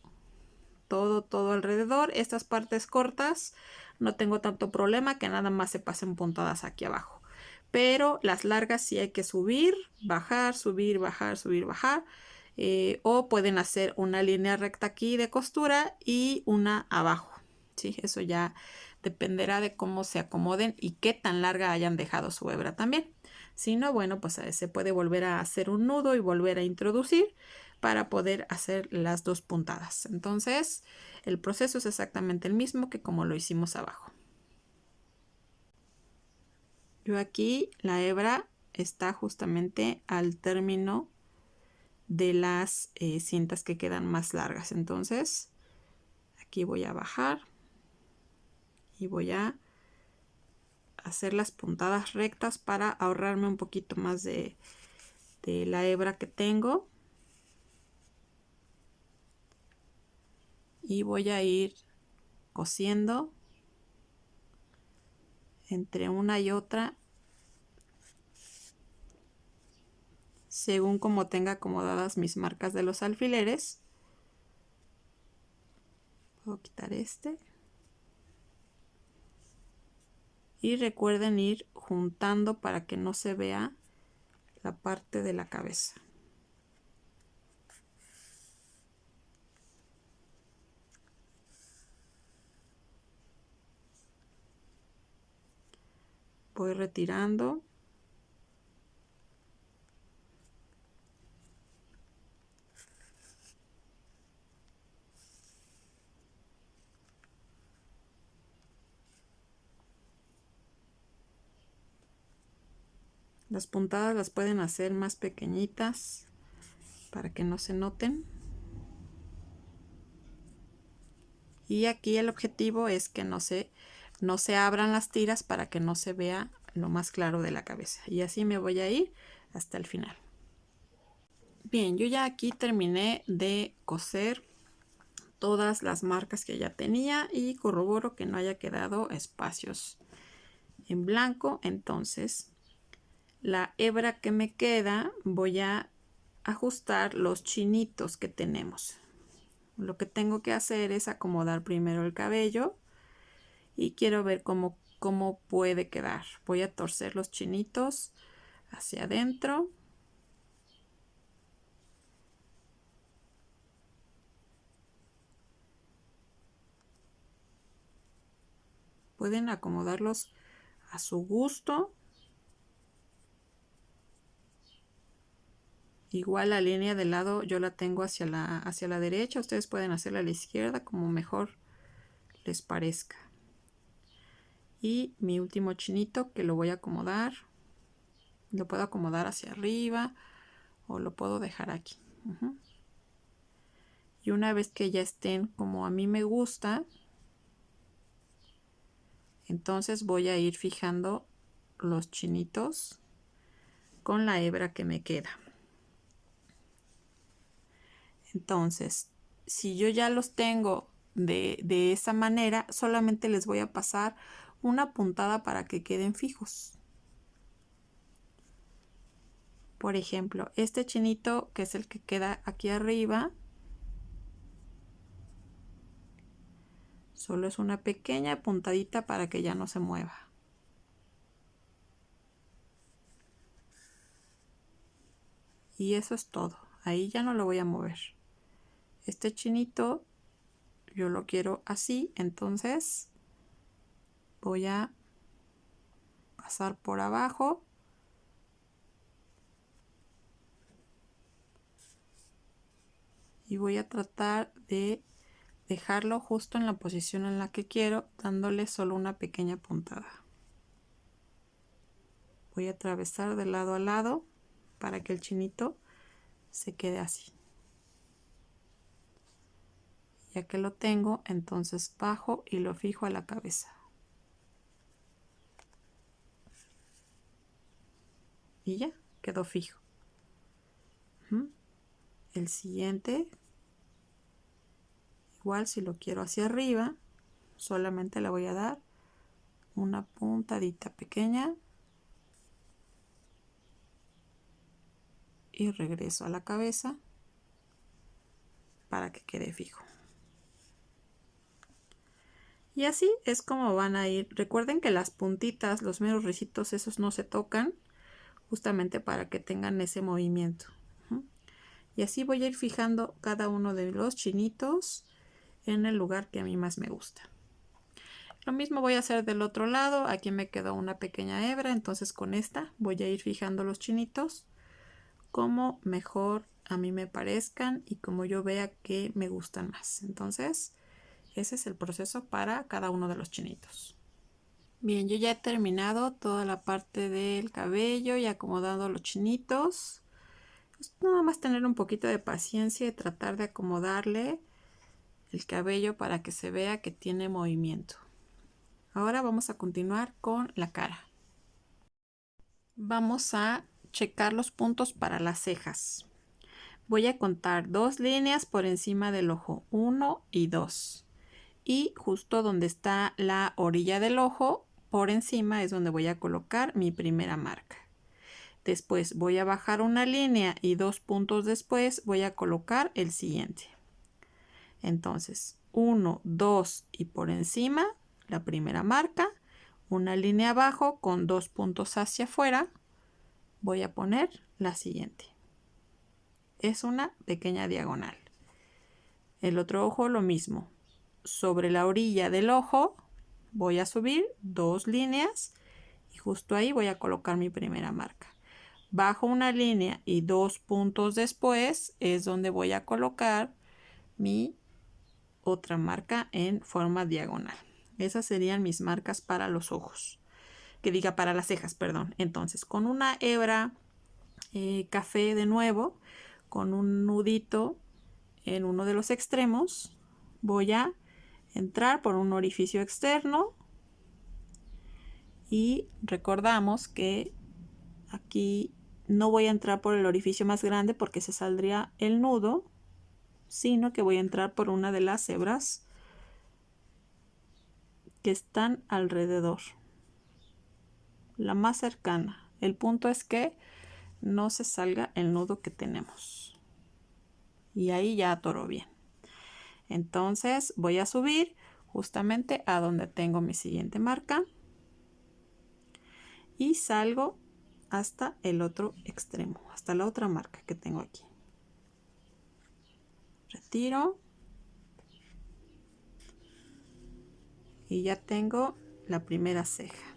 todo alrededor. Estas partes cortas no tengo tanto problema, que nada más se pasen puntadas aquí abajo, pero las largas sí hay que subir, bajar, subir, bajar, subir, bajar, o pueden hacer una línea recta aquí de costura y una abajo. Sí, eso ya dependerá de cómo se acomoden y qué tan larga hayan dejado su hebra también. Si no, bueno, pues se puede volver a hacer un nudo y volver a introducir para poder hacer las 2 puntadas. Entonces, el proceso es exactamente el mismo que como lo hicimos abajo. Yo aquí la hebra está justamente al término de las cintas que quedan más largas. Entonces, aquí voy a bajar y voy a hacer las puntadas rectas para ahorrarme un poquito más de la hebra que tengo. Y voy a ir cosiendo entre una y otra según como tenga acomodadas mis marcas de los alfileres. Puedo quitar y recuerden ir juntando para que no se vea la parte de la cabeza. Voy retirando. Las puntadas las pueden hacer más pequeñitas para que no se noten. Y aquí el objetivo es que no se abran las tiras para que no se vea lo más claro de la cabeza. Y así me voy a ir hasta el final. Bien, yo ya aquí terminé de coser todas las marcas que ya tenía y corroboro que no haya quedado espacios en blanco. Entonces, la hebra que me queda voy a ajustar los chinitos que tenemos. Lo que tengo que hacer es acomodar primero el cabello y quiero ver cómo puede quedar. Voy a torcer los chinitos hacia adentro. Pueden acomodarlos a su gusto. Igual la línea de lado yo la tengo hacia la derecha. Ustedes pueden hacerla a la izquierda como mejor les parezca. Y mi último chinito que lo voy a acomodar. Lo puedo acomodar hacia arriba o lo puedo dejar aquí. Y una vez que ya estén como a mí me gusta, entonces voy a ir fijando los chinitos con la hebra que me queda. Entonces, si yo ya los tengo de esa manera, solamente les voy a pasar una puntada para que queden fijos. Por ejemplo, este chinito que es el que queda aquí arriba, solo es una pequeña puntadita para que ya no se mueva. Y eso es todo. Ahí ya no lo voy a mover. Este chinito yo lo quiero así, entonces voy a pasar por abajo y voy a tratar de dejarlo justo en la posición en la que quiero, dándole solo una pequeña puntada. Voy a atravesar de lado a lado para que el chinito se quede así. Ya que lo tengo, entonces bajo y lo fijo a la cabeza. Y ya quedó fijo. El siguiente, igual si lo quiero hacia arriba, solamente le voy a dar una puntadita pequeña y regreso a la cabeza para que quede fijo. Y así es como van a ir. Recuerden que las puntitas, los meros ricitos, esos no se tocan, justamente para que tengan ese movimiento. Y así voy a ir fijando cada uno de los chinitos en el lugar que a mí más me gusta. Lo mismo voy a hacer del otro lado. Aquí me quedó una pequeña hebra, entonces con esta voy a ir fijando los chinitos como mejor a mí me parezcan y como yo vea que me gustan más. Entonces ese es el proceso para cada uno de los chinitos. Bien, yo ya he terminado toda la parte del cabello y acomodado los chinitos. Pues nada más tener un poquito de paciencia y tratar de acomodarle el cabello para que se vea que tiene movimiento. Ahora vamos a continuar con la cara. Vamos a checar los puntos para las cejas. Voy a contar 2 líneas por encima del ojo, 1 y 2. Y justo donde está la orilla del ojo, por encima es donde voy a colocar mi primera marca. Después voy a bajar una línea y 2 puntos después voy a colocar el siguiente. Entonces 1, 2 y por encima la primera marca, una línea abajo con 2 puntos hacia afuera, voy a poner la siguiente. Es una pequeña diagonal. El otro ojo lo mismo. Sobre la orilla del ojo voy a subir 2 líneas y justo ahí voy a colocar mi primera marca. Bajo una línea y 2 puntos después es donde voy a colocar mi otra marca en forma diagonal. Esas serían mis marcas para los ojos. que diga para las cejas, perdón. Entonces, con una hebra café de nuevo, con un nudito en uno de los extremos, voy a entrar por un orificio externo y recordamos que aquí no voy a entrar por el orificio más grande porque se saldría el nudo, sino que voy a entrar por una de las hebras que están alrededor, la más cercana. El punto es que no se salga el nudo que tenemos y ahí ya atoró bien. Entonces voy a subir justamente a donde tengo mi siguiente marca y salgo hasta el otro extremo, hasta la otra marca que tengo aquí. Retiro y ya tengo la primera ceja.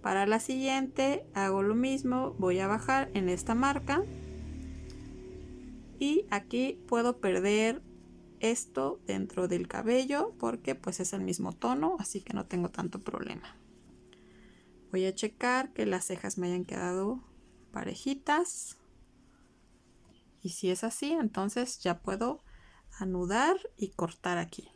Para la siguiente hago lo mismo, voy a bajar en esta marca y aquí puedo perder esto dentro del cabello porque pues es el mismo tono, así que no tengo tanto problema. Voy a checar que las cejas me hayan quedado parejitas y si es así, entonces ya puedo anudar y cortar aquí.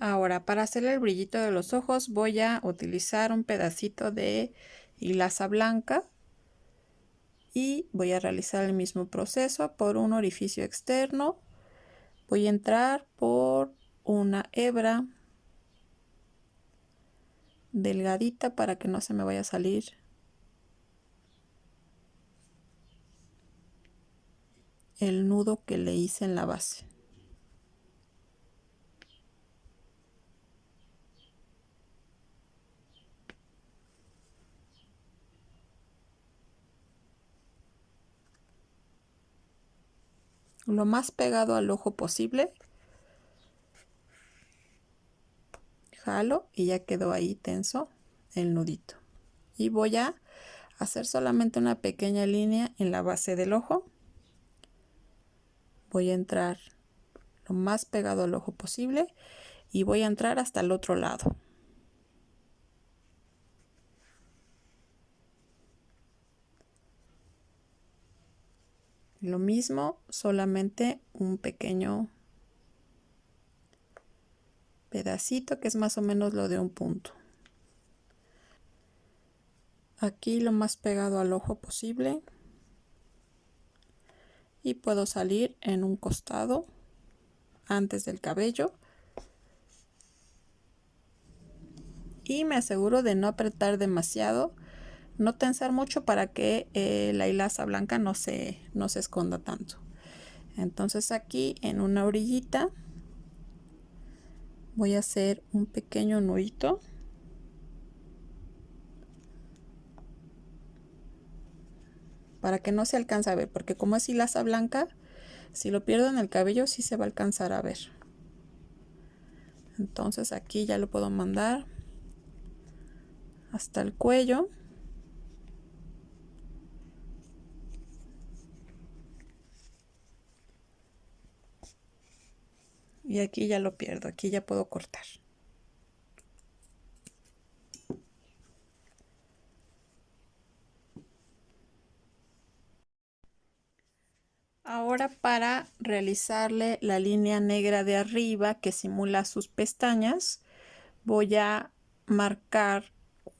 Ahora, para hacer el brillito de los ojos voy a utilizar un pedacito de hilaza blanca y voy a realizar el mismo proceso por un orificio externo. Voy a entrar por una hebra delgadita para que no se me vaya a salir el nudo que le hice en la base. Lo más pegado al ojo posible. Jalo y ya quedó ahí tenso el nudito. Y voy a hacer solamente una pequeña línea en la base del ojo. Voy a entrar lo más pegado al ojo posible y voy a entrar hasta el otro lado. Lo mismo, solamente un pequeño pedacito que es más o menos lo de un punto. Aquí lo más pegado al ojo posible y puedo salir en un costado antes del cabello y me aseguro de no apretar demasiado, no tensar mucho para que la hilaza blanca no se esconda tanto. Entonces aquí en una orillita voy a hacer un pequeño nudito para que no se alcance a ver, porque como es hilaza blanca, si lo pierdo en el cabello sí se va a alcanzar a ver. Entonces aquí ya lo puedo mandar hasta el cuello. Y aquí ya lo pierdo, aquí ya puedo cortar. Ahora para realizarle la línea negra de arriba que simula sus pestañas, voy a marcar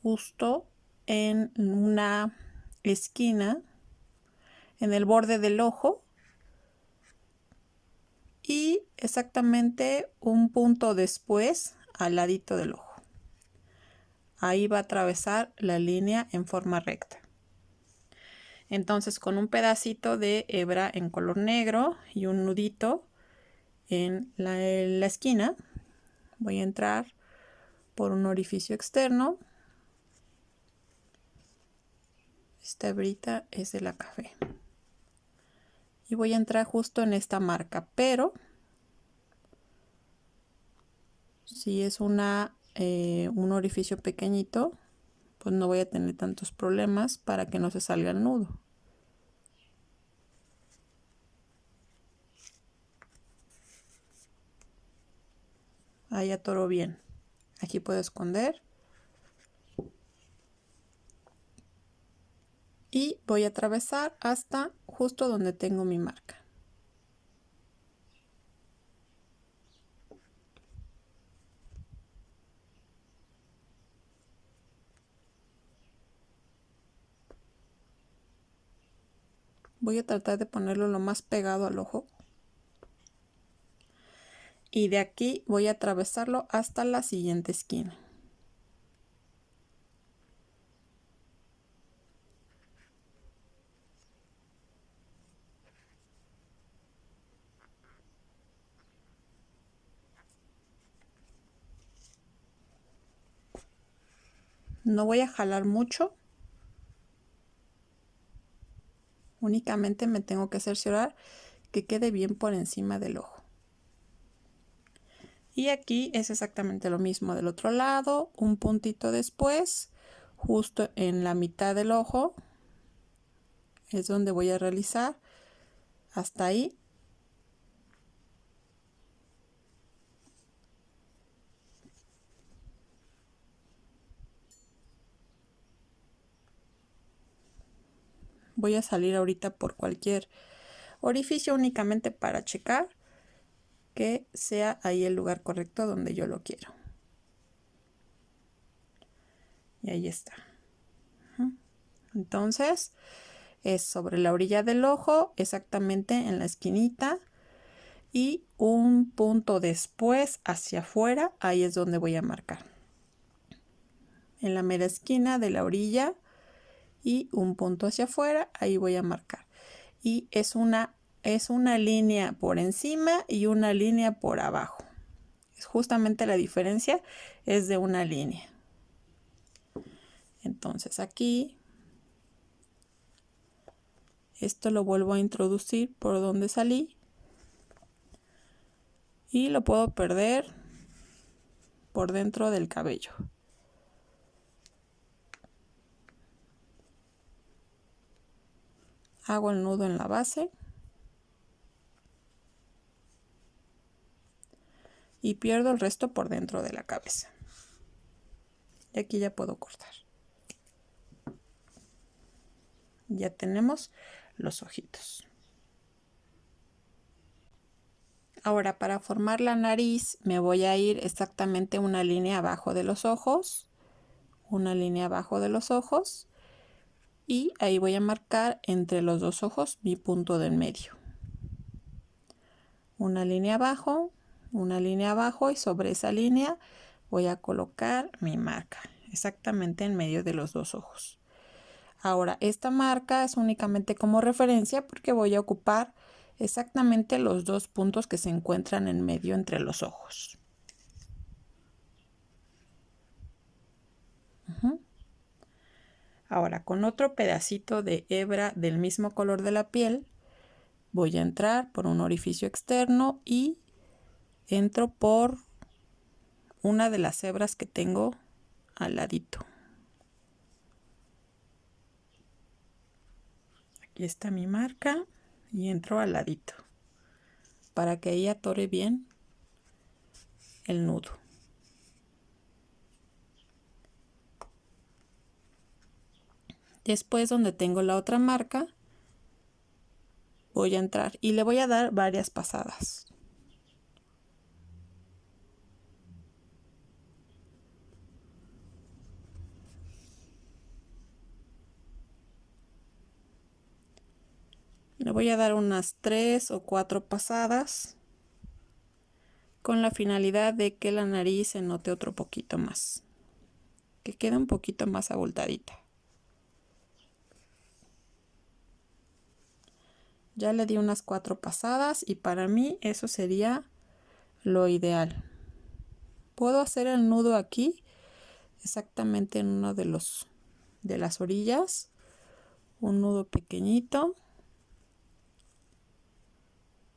justo en una esquina, en el borde del ojo, y exactamente un punto después al ladito del ojo. Ahí va a atravesar la línea en forma recta. Entonces con un pedacito de hebra en color negro y un nudito en la esquina voy a entrar por un orificio externo. Esta hebrita es de la café y voy a entrar justo en esta marca, pero si es un orificio pequeñito, pues no voy a tener tantos problemas para que no se salga el nudo. Ahí atoro bien. Aquí puedo esconder. Y voy a atravesar hasta justo donde tengo mi marca. Voy a tratar de ponerlo lo más pegado al ojo. Y de aquí voy a atravesarlo hasta la siguiente esquina. No voy a jalar mucho. Únicamente me tengo que cerciorar que quede bien por encima del ojo. Y aquí es exactamente lo mismo del otro lado, un puntito después, justo en la mitad del ojo, es donde voy a realizar hasta ahí. Voy a salir ahorita por cualquier orificio únicamente para checar que sea ahí el lugar correcto donde yo lo quiero. Y ahí está. Entonces es sobre la orilla del ojo, exactamente en la esquinita, y un punto después hacia afuera, ahí es donde voy a marcar. En la mera esquina de la orilla y un punto hacia afuera, ahí voy a marcar. Y es una línea por encima y una línea por abajo. Justamente la diferencia es de una línea. Entonces aquí esto lo vuelvo a introducir por donde salí y lo puedo perder por dentro del cabello. Hago el nudo en la base y pierdo el resto por dentro de la cabeza. Y aquí ya puedo cortar. Ya tenemos los ojitos. Ahora, para formar la nariz me voy a ir exactamente una línea abajo de los ojos, una línea abajo de los ojos, y ahí voy a marcar entre los dos ojos mi punto del medio. Una línea abajo y sobre esa línea voy a colocar mi marca exactamente en medio de los dos ojos. Ahora, esta marca es únicamente como referencia porque voy a ocupar exactamente los dos puntos que se encuentran en medio entre los ojos. Ahora, con otro pedacito de hebra del mismo color de la piel, voy a entrar por un orificio externo y entro por una de las hebras que tengo al ladito. Aquí está mi marca y entro al ladito para que ahí atore bien el nudo. Después, donde tengo la otra marca, voy a entrar y le voy a dar varias pasadas. Le voy a dar unas 3 o 4 pasadas con la finalidad de que la nariz se note otro poquito más, que quede un poquito más abultadita. Ya le di unas 4 pasadas y para mí eso sería lo ideal. Puedo hacer el nudo aquí exactamente en uno de las orillas, un nudo pequeñito,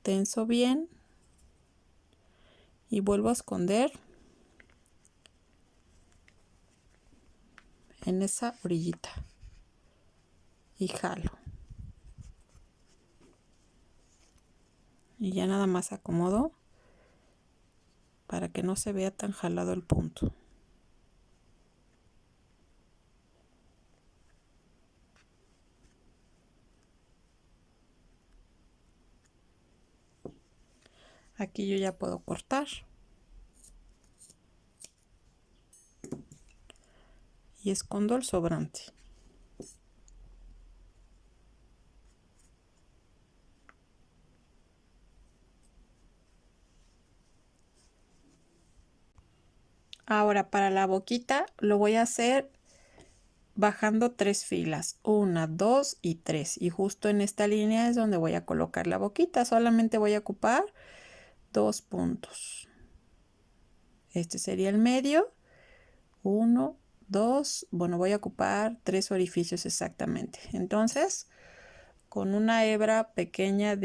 tenso bien y vuelvo a esconder en esa orillita y jalo. Y ya nada más acomodo para que no se vea tan jalado el punto. Aquí yo ya puedo cortar. Y escondo el sobrante. Ahora para la boquita lo voy a hacer bajando 3 filas, 1, 2 y 3, y justo en esta línea es donde voy a colocar la boquita. Solamente voy a ocupar 2 puntos. Este sería el medio, 1, 2, bueno, voy a ocupar 3 orificios exactamente. Entonces, con una hebra pequeña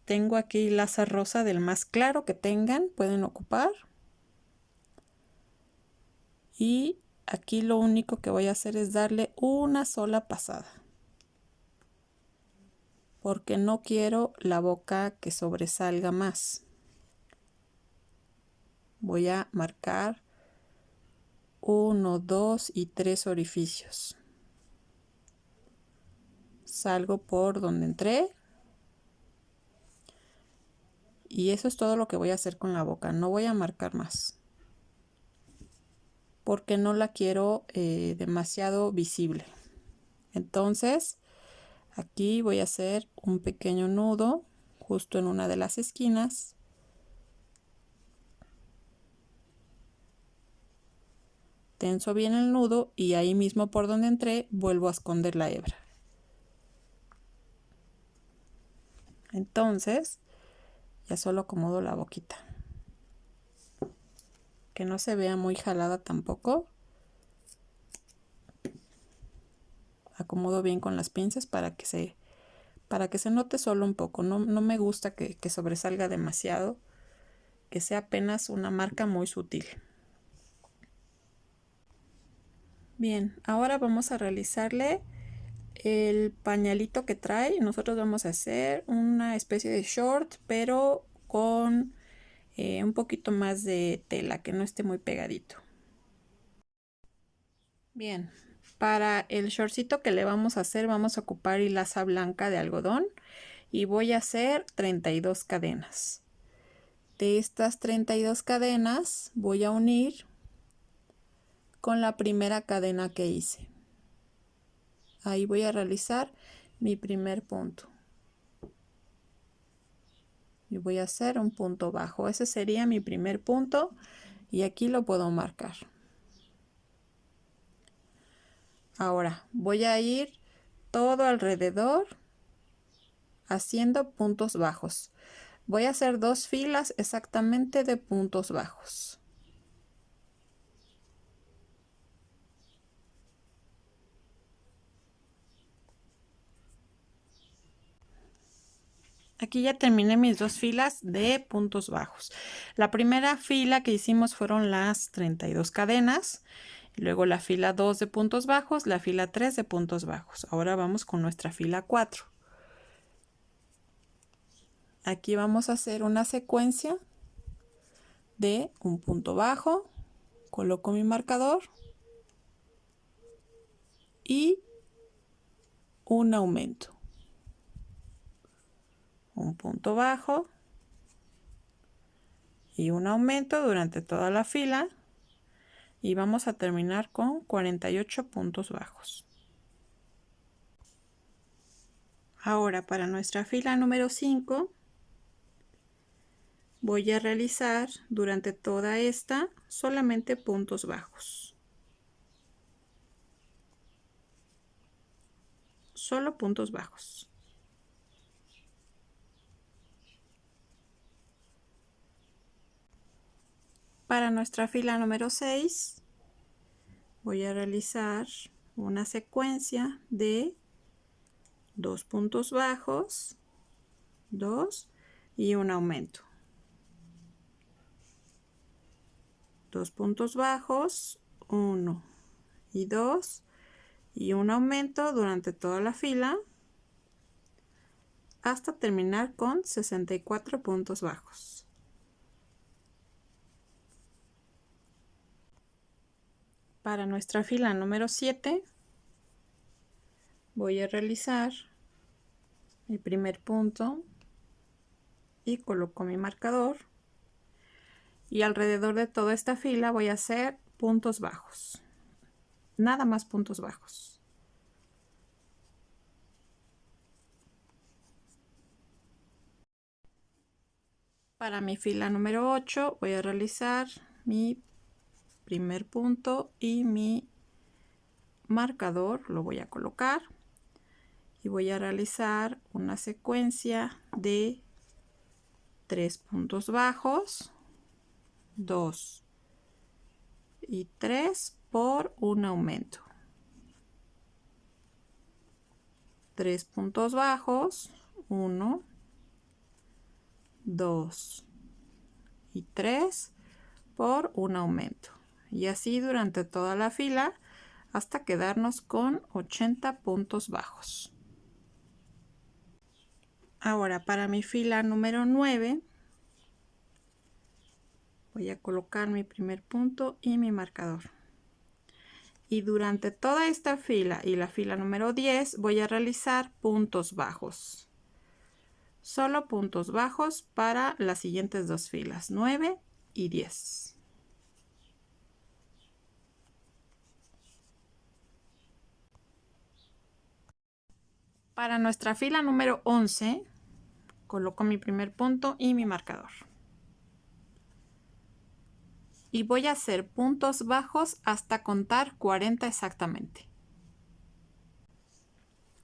tengo aquí laza rosa del más claro que tengan, pueden ocupar. Y aquí lo único que voy a hacer es darle una sola pasada, porque no quiero la boca que sobresalga más. Voy a marcar 1, 2 y 3 orificios. Salgo por donde entré. Y eso es todo lo que voy a hacer con la boca. No voy a marcar más, porque no la quiero demasiado visible. Entonces, aquí voy a hacer un pequeño nudo justo en una de las esquinas. Tenso bien el nudo y ahí mismo por donde entré vuelvo a esconder la hebra. Entonces ya solo acomodo la boquita, que no se vea muy jalada tampoco. Acomodo bien con las pinzas para que se note solo un poco. No me gusta que sobresalga demasiado, que sea apenas una marca muy sutil. Bien, ahora vamos a realizarle el pañalito que trae. Nosotros vamos a hacer una especie de short, pero con un poquito más de tela, que no esté muy pegadito. Bien, para el shortcito que le vamos a hacer, vamos a ocupar hilaza blanca de algodón y voy a hacer 32 cadenas. De estas 32 cadenas voy a unir con la primera cadena que hice. Ahí voy a realizar mi primer punto. Y voy a hacer un punto bajo. Ese sería mi primer punto y aquí lo puedo marcar. Ahora voy a ir todo alrededor haciendo puntos bajos. Voy a hacer 2 filas exactamente de puntos bajos. Aquí ya terminé mis 2 filas de puntos bajos. La primera fila que hicimos fueron las 32 cadenas, luego la fila 2 de puntos bajos, la fila 3 de puntos bajos. Ahora vamos con nuestra fila 4. Aquí vamos a hacer una secuencia de un punto bajo, coloco mi marcador y un aumento. Un punto bajo y un aumento durante toda la fila y vamos a terminar con 48 puntos bajos. Ahora para nuestra fila número 5 voy a realizar durante toda esta solamente puntos bajos. Solo puntos bajos. Para nuestra fila número 6 voy a realizar una secuencia de 2 puntos bajos, 2 y un aumento. 2 puntos bajos, 1 y 2 y un aumento durante toda la fila hasta terminar con 64 puntos bajos. Para nuestra fila número 7 voy a realizar el primer punto y coloco mi marcador Y alrededor de toda esta fila voy a hacer puntos bajos. Nada más puntos bajos. Para mi fila número 8 voy a realizar mi primer punto y mi marcador lo voy a colocar y voy a realizar una secuencia de 3 puntos bajos, 2 y 3 por un aumento. 3 puntos bajos, 1, 2 y 3 por un aumento. Y así durante toda la fila hasta quedarnos con 80 puntos bajos. Ahora para mi fila número 9 voy a colocar mi primer punto y mi marcador. Y durante toda esta fila y la fila número 10 voy a realizar puntos bajos. Solo puntos bajos para las siguientes dos filas, 9 y 10. Para nuestra fila número 11 coloco mi primer punto y mi marcador. Y voy a hacer puntos bajos hasta contar 40 exactamente.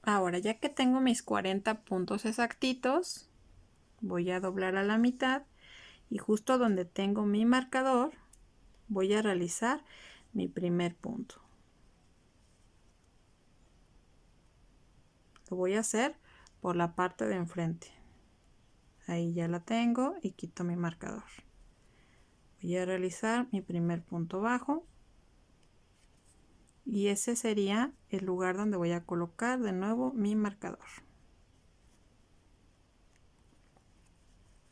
Ahora, ya que tengo mis 40 puntos exactitos, voy a doblar a la mitad y justo donde tengo mi marcador, voy a realizar mi primer punto. Lo voy a hacer por la parte de enfrente. Ahí ya la tengo y quito mi marcador. Voy a realizar mi primer punto bajo. Y ese sería el lugar donde voy a colocar de nuevo mi marcador.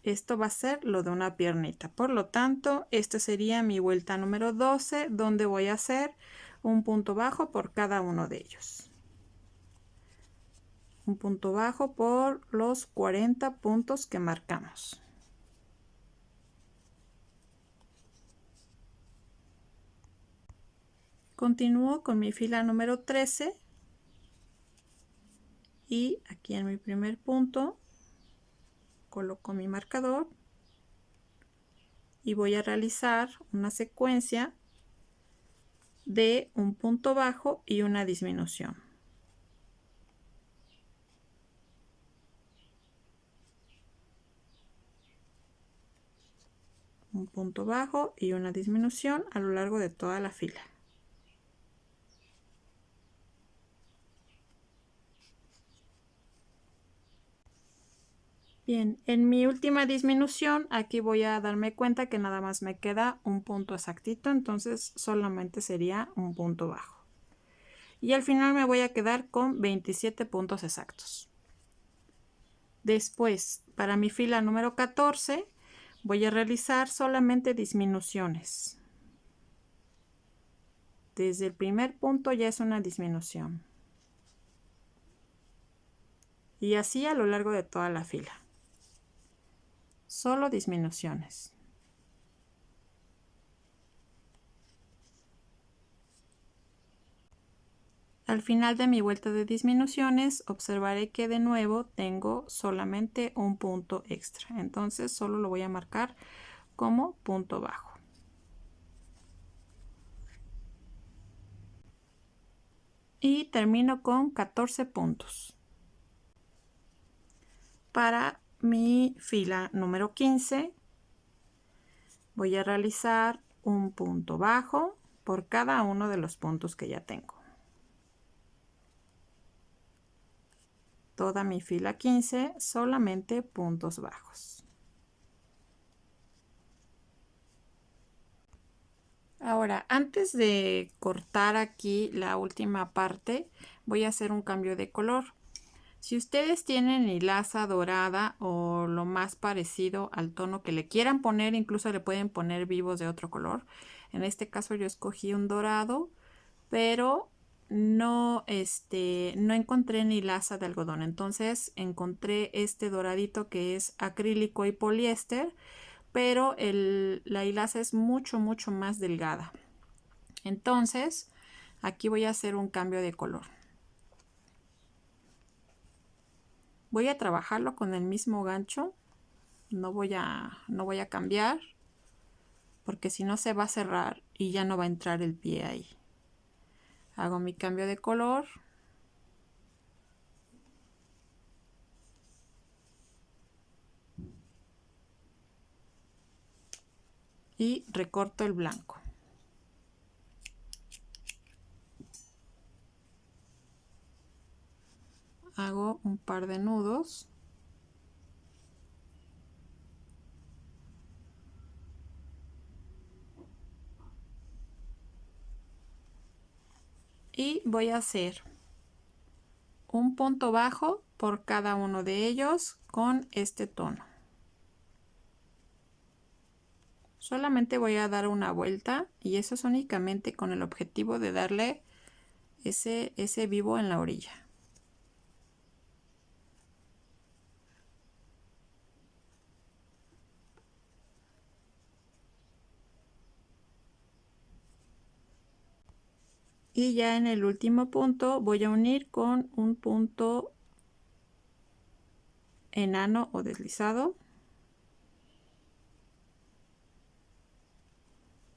Esto va a ser lo de una piernita. Por lo tanto, esta sería mi vuelta número 12, donde voy a hacer un punto bajo por cada uno de ellos. Un punto bajo por los 40 puntos que marcamos. Continúo con mi fila número 13 y aquí en mi primer punto coloco mi marcador y voy a realizar una secuencia de un punto bajo y una disminución. Un punto bajo y una disminución a lo largo de toda la fila. Bien, en mi última disminución aquí voy a darme cuenta que nada más me queda un punto exactito, entonces solamente sería un punto bajo. Y al final me voy a quedar con 27 puntos exactos. Después, para mi fila número 14, voy a realizar solamente disminuciones. Desde el primer punto ya es una disminución. Y así a lo largo de toda la fila. Solo disminuciones. Al final de mi vuelta de disminuciones observaré que de nuevo tengo solamente un punto extra. Entonces solo lo voy a marcar como punto bajo. Y termino con 14 puntos. Para mi fila número 15 voy a realizar un punto bajo por cada uno de los puntos que ya tengo. Toda mi fila 15 solamente puntos bajos. Ahora, antes de cortar aquí la última parte, voy a hacer un cambio de color. Si ustedes tienen hilaza dorada o lo más parecido al tono que le quieran poner, incluso le pueden poner vivos de otro color. En este caso yo escogí un dorado, pero no encontré ni hilaza de algodón. Entonces encontré este doradito que es acrílico y poliéster, pero la hilaza es mucho más delgada. Entonces aquí voy a hacer un cambio de color. Voy a trabajarlo con el mismo gancho, no voy a cambiar, porque si no se va a cerrar y ya no va a entrar el pie ahí. Hago mi cambio de color. Y recorto el blanco. Hago un par de nudos. Y voy a hacer un punto bajo por cada uno de ellos con este tono. Solamente voy a dar una vuelta y eso es únicamente con el objetivo de darle ese vivo en la orilla. Y ya en el último punto voy a unir con un punto enano o deslizado.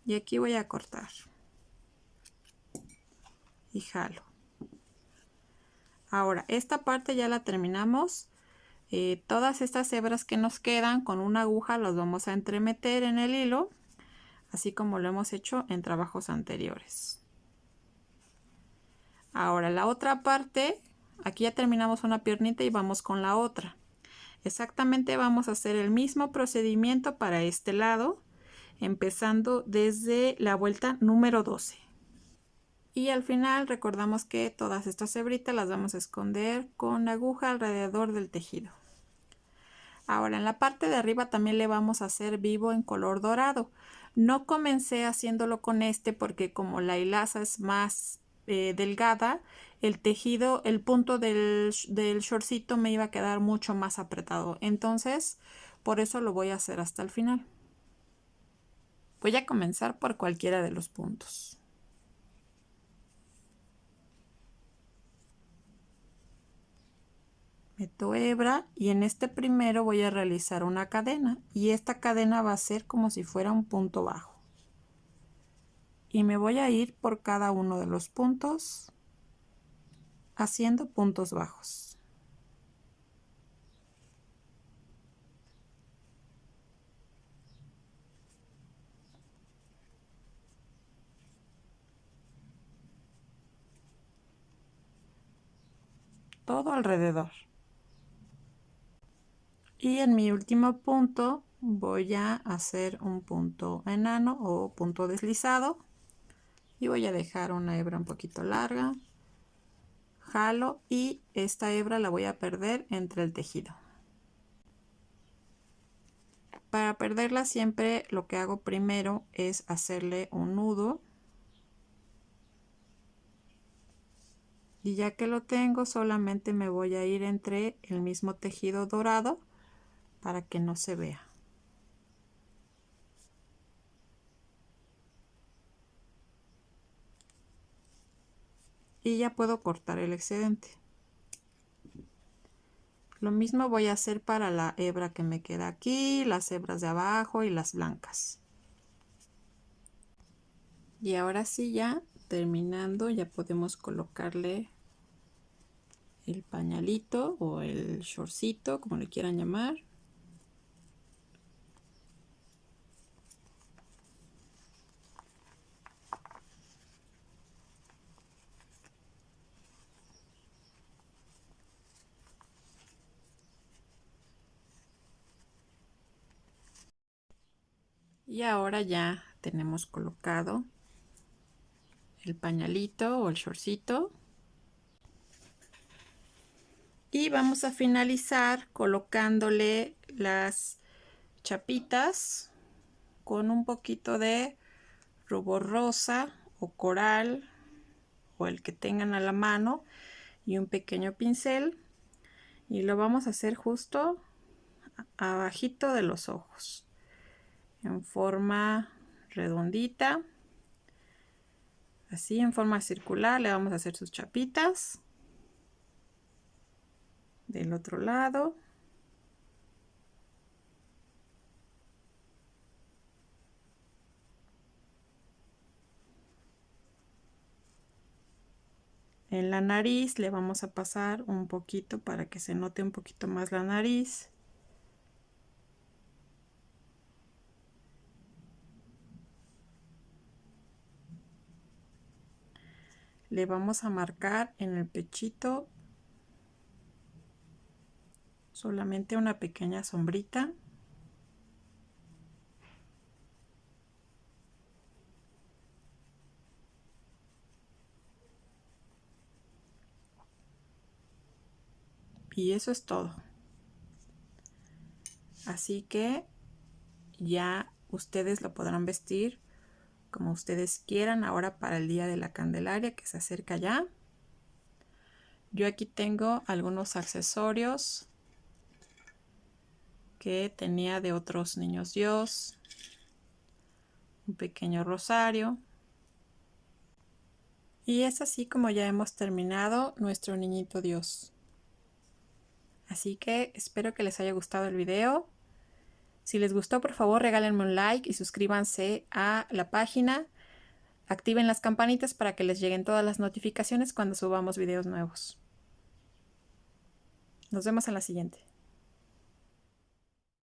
Y aquí voy a cortar. Y jalo. Ahora, esta parte ya la terminamos. Todas estas hebras que nos quedan con una aguja las vamos a entremeter en el hilo, así como lo hemos hecho en trabajos anteriores. Ahora la otra parte, aquí ya terminamos una piernita y vamos con la otra. Exactamente vamos a hacer el mismo procedimiento para este lado, empezando desde la vuelta número 12. Y al final recordamos que todas estas hebritas las vamos a esconder con la aguja alrededor del tejido. Ahora en la parte de arriba también le vamos a hacer vivo en color dorado. No comencé haciéndolo con este porque como la hilaza es más delgada, el tejido, el punto del shortcito me iba a quedar mucho más apretado. Entonces, por eso lo voy a hacer hasta el final. Voy a comenzar por cualquiera de los puntos. Meto hebra y en este primero voy a realizar una cadena y esta cadena va a ser como si fuera un punto bajo. Y me voy a ir por cada uno de los puntos haciendo puntos bajos. Todo alrededor. Y en mi último punto voy a hacer un punto enano o punto deslizado y voy a dejar una hebra un poquito larga, jalo y esta hebra la voy a perder entre el tejido. Para perderla siempre lo que hago primero es hacerle un nudo y ya que lo tengo solamente me voy a ir entre el mismo tejido dorado para que no se vea. Y ya puedo cortar el excedente. Lo mismo voy a hacer para la hebra que me queda aquí, las hebras de abajo y las blancas. Y ahora sí, ya terminando, ya podemos colocarle el pañalito o el shortcito, como le quieran llamar. Y ahora ya tenemos colocado el pañalito o el shortcito. Y vamos a finalizar colocándole las chapitas con un poquito de rubor rosa o coral o el que tengan a la mano y un pequeño pincel, y lo vamos a hacer justo abajito de los ojos. en forma redondita. Así en forma circular le vamos a hacer sus chapitas. Del otro lado. En la nariz le vamos a pasar un poquito para que se note un poquito más la nariz. Le vamos a marcar en el pechito solamente una pequeña sombrita. Y eso es todo. Así que ya ustedes lo podrán vestir como ustedes quieran ahora para el día de la Candelaria que se acerca ya. Yo aquí tengo algunos accesorios que tenía de otros niños Dios. Un pequeño rosario. Y es así como ya hemos terminado nuestro niñito Dios. Así que espero que les haya gustado el video. Si les gustó, por favor, regálenme un like y suscríbanse a la página. Activen las campanitas para que les lleguen todas las notificaciones cuando subamos videos nuevos. Nos vemos en la siguiente.